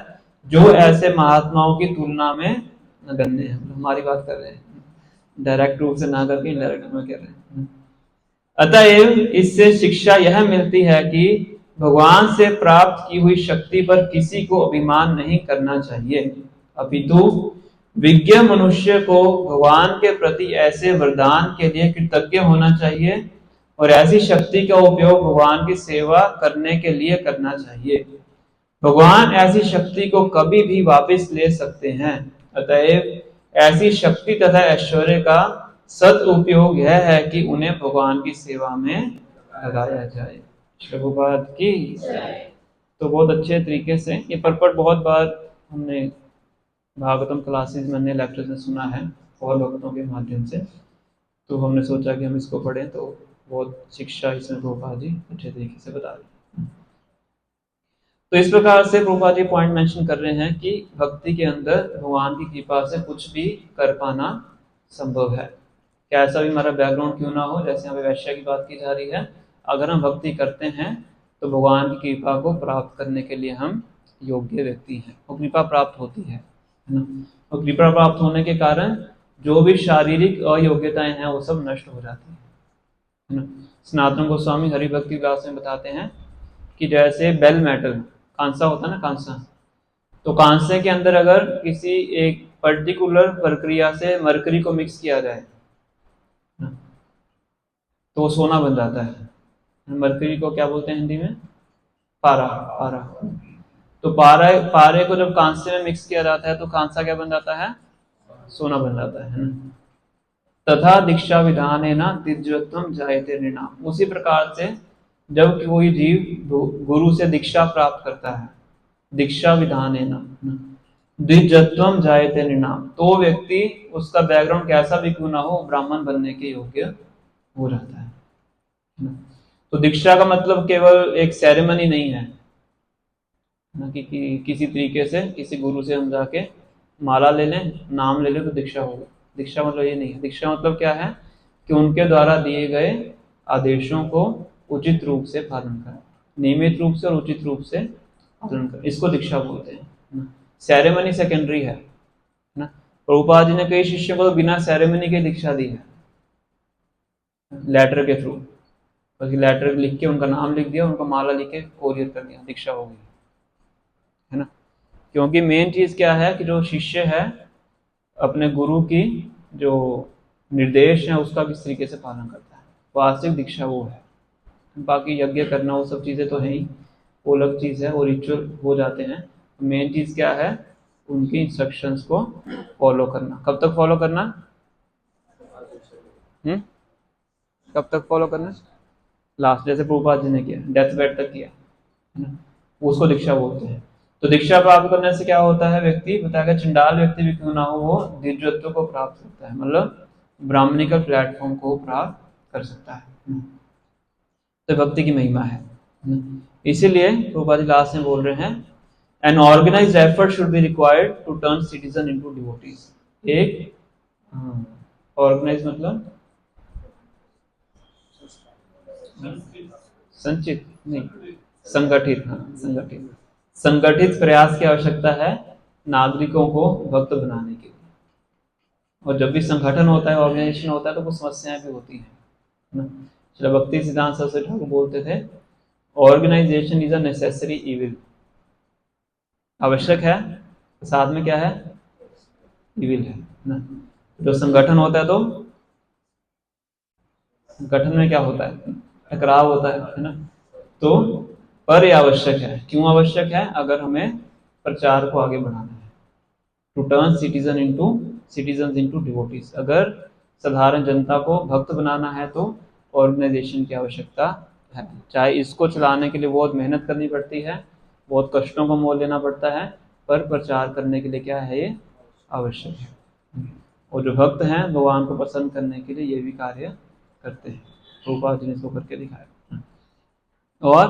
जो ऐसे महात्माओं की तुलना में नगण्य है। हमारी बात कर रहे हैं, डायरेक्ट रूप से ना करके इनडायरेक्ट में कह रहे हैं। अतएव इससे शिक्षा यह मिलती है कि भगवान से प्राप्त की हुई शक्ति पर किसी को अभिमान नहीं करना चाहिए, अपितु विज्ञ मनुष्य को भगवान के प्रति ऐसे वरदान के लिए कृतज्ञ होना चाहिए और ऐसी शक्ति का उपयोग भगवान की सेवा करने के लिए करना चाहिए। भगवान ऐसी शक्ति को कभी भी वापस ले सकते हैं, अतएव ऐसी शक्ति तथा ऐश्वर्य का सदुपयोग यह है कि उन्हें भगवान की सेवा में लगाया जाए। प्रभुपाद की। तो बहुत अच्छे तरीके से ये पर्पट बहुत बार हमने भागवतम क्लासेस में, लेक्चर्स में सुना है और भक्तों के माध्यम से, तो हमने सोचा कि हम इसको पढ़ें, तो बहुत शिक्षा इसमें प्रभुपाद जी अच्छे तरीके से बता रहे हैं। तो इस प्रकार से प्रभुपाद जी पॉइंट मेंशन कर रहे हैं कि भक्ति के अंदर भगवान की कृपा से कुछ भी कर पाना संभव है, कैसा भी हमारा बैकग्राउंड क्यों ना हो। जैसे यहाँ पे वैश्य की बात की जा रही है, अगर हम भक्ति करते हैं तो भगवान की कृपा को प्राप्त करने के लिए हम योग्य व्यक्ति हैं, वो कृपा प्राप्त होती है ना। और कृपा प्राप्त होने के कारण जो भी शारीरिक अयोग्यताएं हैं वो सब नष्ट हो जाती है ना। सनातन गोस्वामी हरि भक्ति विलास में बताते हैं कि जैसे बेल मेटल, कांसा होता है ना, कांसा, तो कांसे के अंदर अगर किसी एक पर्टिकुलर प्रक्रिया से मरकरी को मिक्स किया जाए तो वो सोना बन जाता है। मरकरी को क्या बोलते हैं हिंदी में? पारा। पारा। तो पारे को जब कांसे में मिक्स किया जाता है तो कांसा क्या बन जाता है? सोना बन जाता है ना। तथा दीक्षा विधान है ना दिव्यत्वम जायते नृणाम। उसी प्रकार से जब कोई जीव गुरु से दीक्षा प्राप्त करता है, दीक्षा विधान है ना द्विजत्वम जायते नृणाम, तो व्यक्ति उसका बैकग्राउंड कैसा भी क्यों ना हो ब्राह्मण बनने के योग्य हो जाता है ना। तो दीक्षा का मतलब केवल एक सेरेमनी नहीं है ना कि किसी तरीके से किसी गुरु से हम जाके माला ले लें, नाम ले लें तो दीक्षा होगी। दीक्षा मतलब ये नहीं है। दीक्षा मतलब क्या है कि उनके द्वारा दिए गए आदेशों को उचित रूप से पालन करें, नियमित रूप से और उचित रूप से पालन करें, इसको दीक्षा बोलते हैं। सेरेमनी सेकेंडरी है ना। प्रभुपाद जी ने कई शिष्यों को बिना सेरेमनी के दीक्षा दी है, लेटर के थ्रू, बल्कि लेटर लिख के उनका नाम लिख दिया, उनका माला लिख के कोरियर कर दिया, दीक्षा हो गई है ना। क्योंकि मेन चीज क्या है कि जो शिष्य है अपने गुरु की जो निर्देश है उसका किस तरीके से पालन करता है, वास्तविक दीक्षा वो है। बाकी यज्ञ करना वो सब चीजें तो है ही, वो अलग चीज है, वो रिचुअल हो जाते हैं। मेन चीज क्या है? उनकी इंस्ट्रक्शंस को फॉलो करना। कब तक फॉलो करना? कब तक फॉलो करना? लास्ट, जैसे प्रभुपाद जी ने किया, डेथ बेड तक किया है ना, उसको दीक्षा बोलते हैं। तो दीक्षा प्राप्त करने से क्या होता है? व्यक्ति बताएगा चंडाल व्यक्ति भी क्यों ना हो वो दिव्यत्व को प्राप्त करता है, मतलब ब्राह्मणिकल प्लेटफॉर्म को प्राप्त कर सकता है। तो भक्ति की महिमा है। इसीलिए प्रभुपाद जी लास्ट में बोल रहे हैं an organized effort should be required to turn citizen into devotees. एक ऑर्गेनाइज मतलब संचित नहीं, संगठित। हाँ, संगठित। संगठित प्रयास की आवश्यकता है नागरिकों को भक्त बनाने के लिए। और जब भी संगठन होता है, ऑर्गेनाइजेशन होता है, तो कुछ समस्याएं भी होती हैं ना। श्री भक्ति सिद्धांत सरस्वती ठाकुर बोलते थे organization is a necessary evil. आवश्यक है, साथ में क्या है? इविल है ना। जो संगठन होता है तो संगठन में क्या होता है? टकराव होता है ना। तो पर यह आवश्यक है। क्यों आवश्यक है? अगर हमें प्रचार को आगे बढ़ाना है, to turn citizen into devotees. अगर साधारण जनता को भक्त बनाना है तो ऑर्गेनाइजेशन की आवश्यकता है। चाहे इसको चलाने के लिए बहुत मेहनत करनी पड़ती है, बहुत कष्टों को मोल लेना पड़ता है, पर प्रचार करने के लिए क्या है? ये आवश्यक है। और जो भक्त हैं भगवान को पसंद करने के लिए ये भी कार्य करते हैं। प्रभुपाद जी ने इसको करके दिखाया। और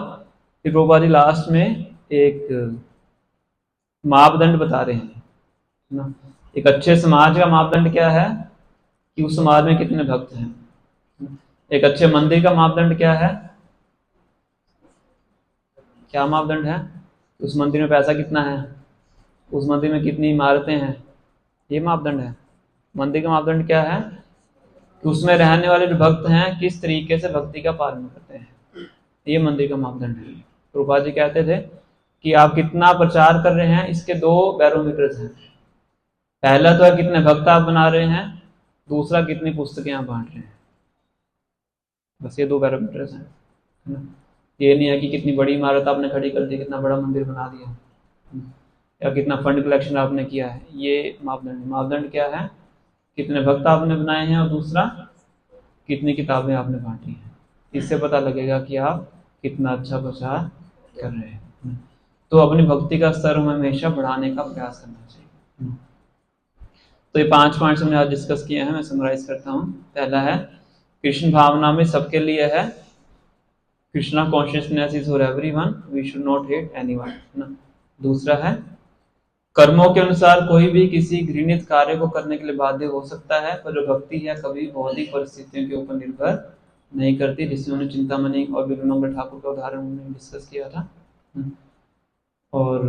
फिर प्रभुपाद जी लास्ट में एक मापदंड बता रहे हैं ना। एक अच्छे समाज का मापदंड क्या है कि उस समाज में कितने भक्त हैं। एक अच्छे मंदिर का मापदंड क्या है, क्या मापदंड है, उस मंदिर में पैसा कितना है, उस मंदिर में कितनी इमारतें हैं, ये मापदंड है। मंदिर का मापदंड क्या है कि उसमें रहने वाले जो भक्त हैं किस तरीके से भक्ति का पालन करते हैं, ये मंदिर का मापदंड है। प्रभुपाद जी कहते थे कि आप कितना प्रचार कर रहे हैं, इसके दो बैरोमीटर्स हैं। पहला तो है कितने भक्त आप बना रहे हैं, दूसरा कितनी पुस्तकें आप बांट रहे हैं। बस ये दो बैरोमीटर्स हैं, है ना। ये नहीं है कि कितनी बड़ी इमारत आपने खड़ी कर दी, कितना बड़ा मंदिर बना दिया, या कितना फंड कलेक्शन आपने किया है, ये मापदंड। मापदंड क्या है, कितने भक्त आपने बनाए हैं, और दूसरा कितनी किताबें आपने बांटी हैं। इससे पता लगेगा कि आप कितना अच्छा प्रचार कर रहे हैं। तो अपनी भक्ति का स्तर हमें हमेशा बढ़ाने का प्रयास करना चाहिए। तो ये 5 पॉइंट्स हमने आज डिस्कस किए हैं, मैं समराइज करता हूँ। पहला है कृष्ण भावना में सबके लिए है, Krishna consciousness is for everyone, we should not hate anyone, है ना। दूसरा है कर्मों के अनुसार कोई भी किसी घृणित कार्य को करने के लिए बाध्य हो सकता है, पर जो भक्ति है कभी भौतिक परिस्थितियों के ऊपर निर्भर नहीं करती, जिसमें उन्होंने चिंतामणि और विरुनंबर ठाकुर का उदाहरण उन्होंने डिस्कस किया था। और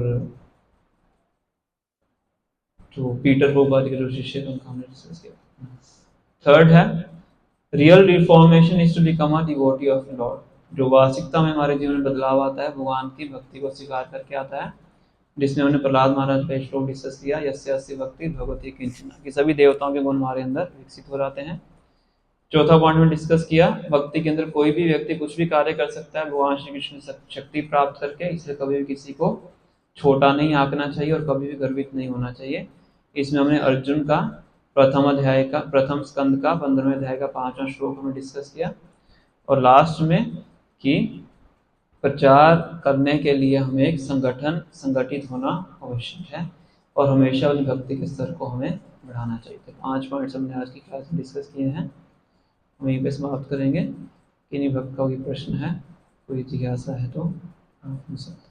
जो पीटर प्रोबाद के जो शिष्य थे उनका हमने डिस्कस किया। थर्ड है real reformation is to become a devotee of lord, जो वास्तविकता में हमारे जीवन में बदलाव आता है भगवान की भक्ति को स्वीकार करके आता है, जिसमें हमने प्रहलाद महाराज का श्लोक डिस्कस किया, यस्य अस्ति भक्ति भगवती किंचना, कि सभी देवताओं के गुण हमारे अंदर विकसित हो जाते हैं। चौथा पॉइंट में डिस्कस किया, भक्ति के अंदर कोई भी व्यक्ति कुछ भी कार्य कर सकता है भगवान श्री कृष्ण से शक्ति प्राप्त करके, इसलिए कभी भी किसी को छोटा नहीं आंकना चाहिए और कभी भी गर्वित नहीं होना चाहिए। इसमें हमने अर्जुन का प्रथम स्कंद का 15वें अध्याय का 5वां श्लोक हमने डिस्कस किया। और लास्ट में कि प्रचार करने के लिए हमें एक संगठन संगठित होना आवश्यक है और हमेशा उस भक्ति के स्तर को हमें बढ़ाना चाहिए। तो 5 पॉइंट्स हमने आज की क्लास में डिस्कस किए हैं, हम यहीं पे समाप्त करेंगे। किन्हीं भक्त का कोई प्रश्न है, कोई जिज्ञासा है तो आप पूछ सकते हैं।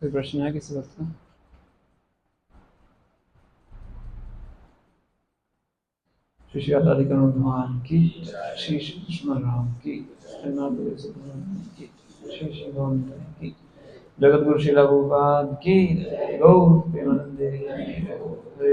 कोई प्रश्न है किसी वक्त का? श्री श्री राधिका भगवान की, श्री कृष्ण राम की, की, श्री श्री गौर की, जगत गुरु श्रीला प्रभुपाद की, गौर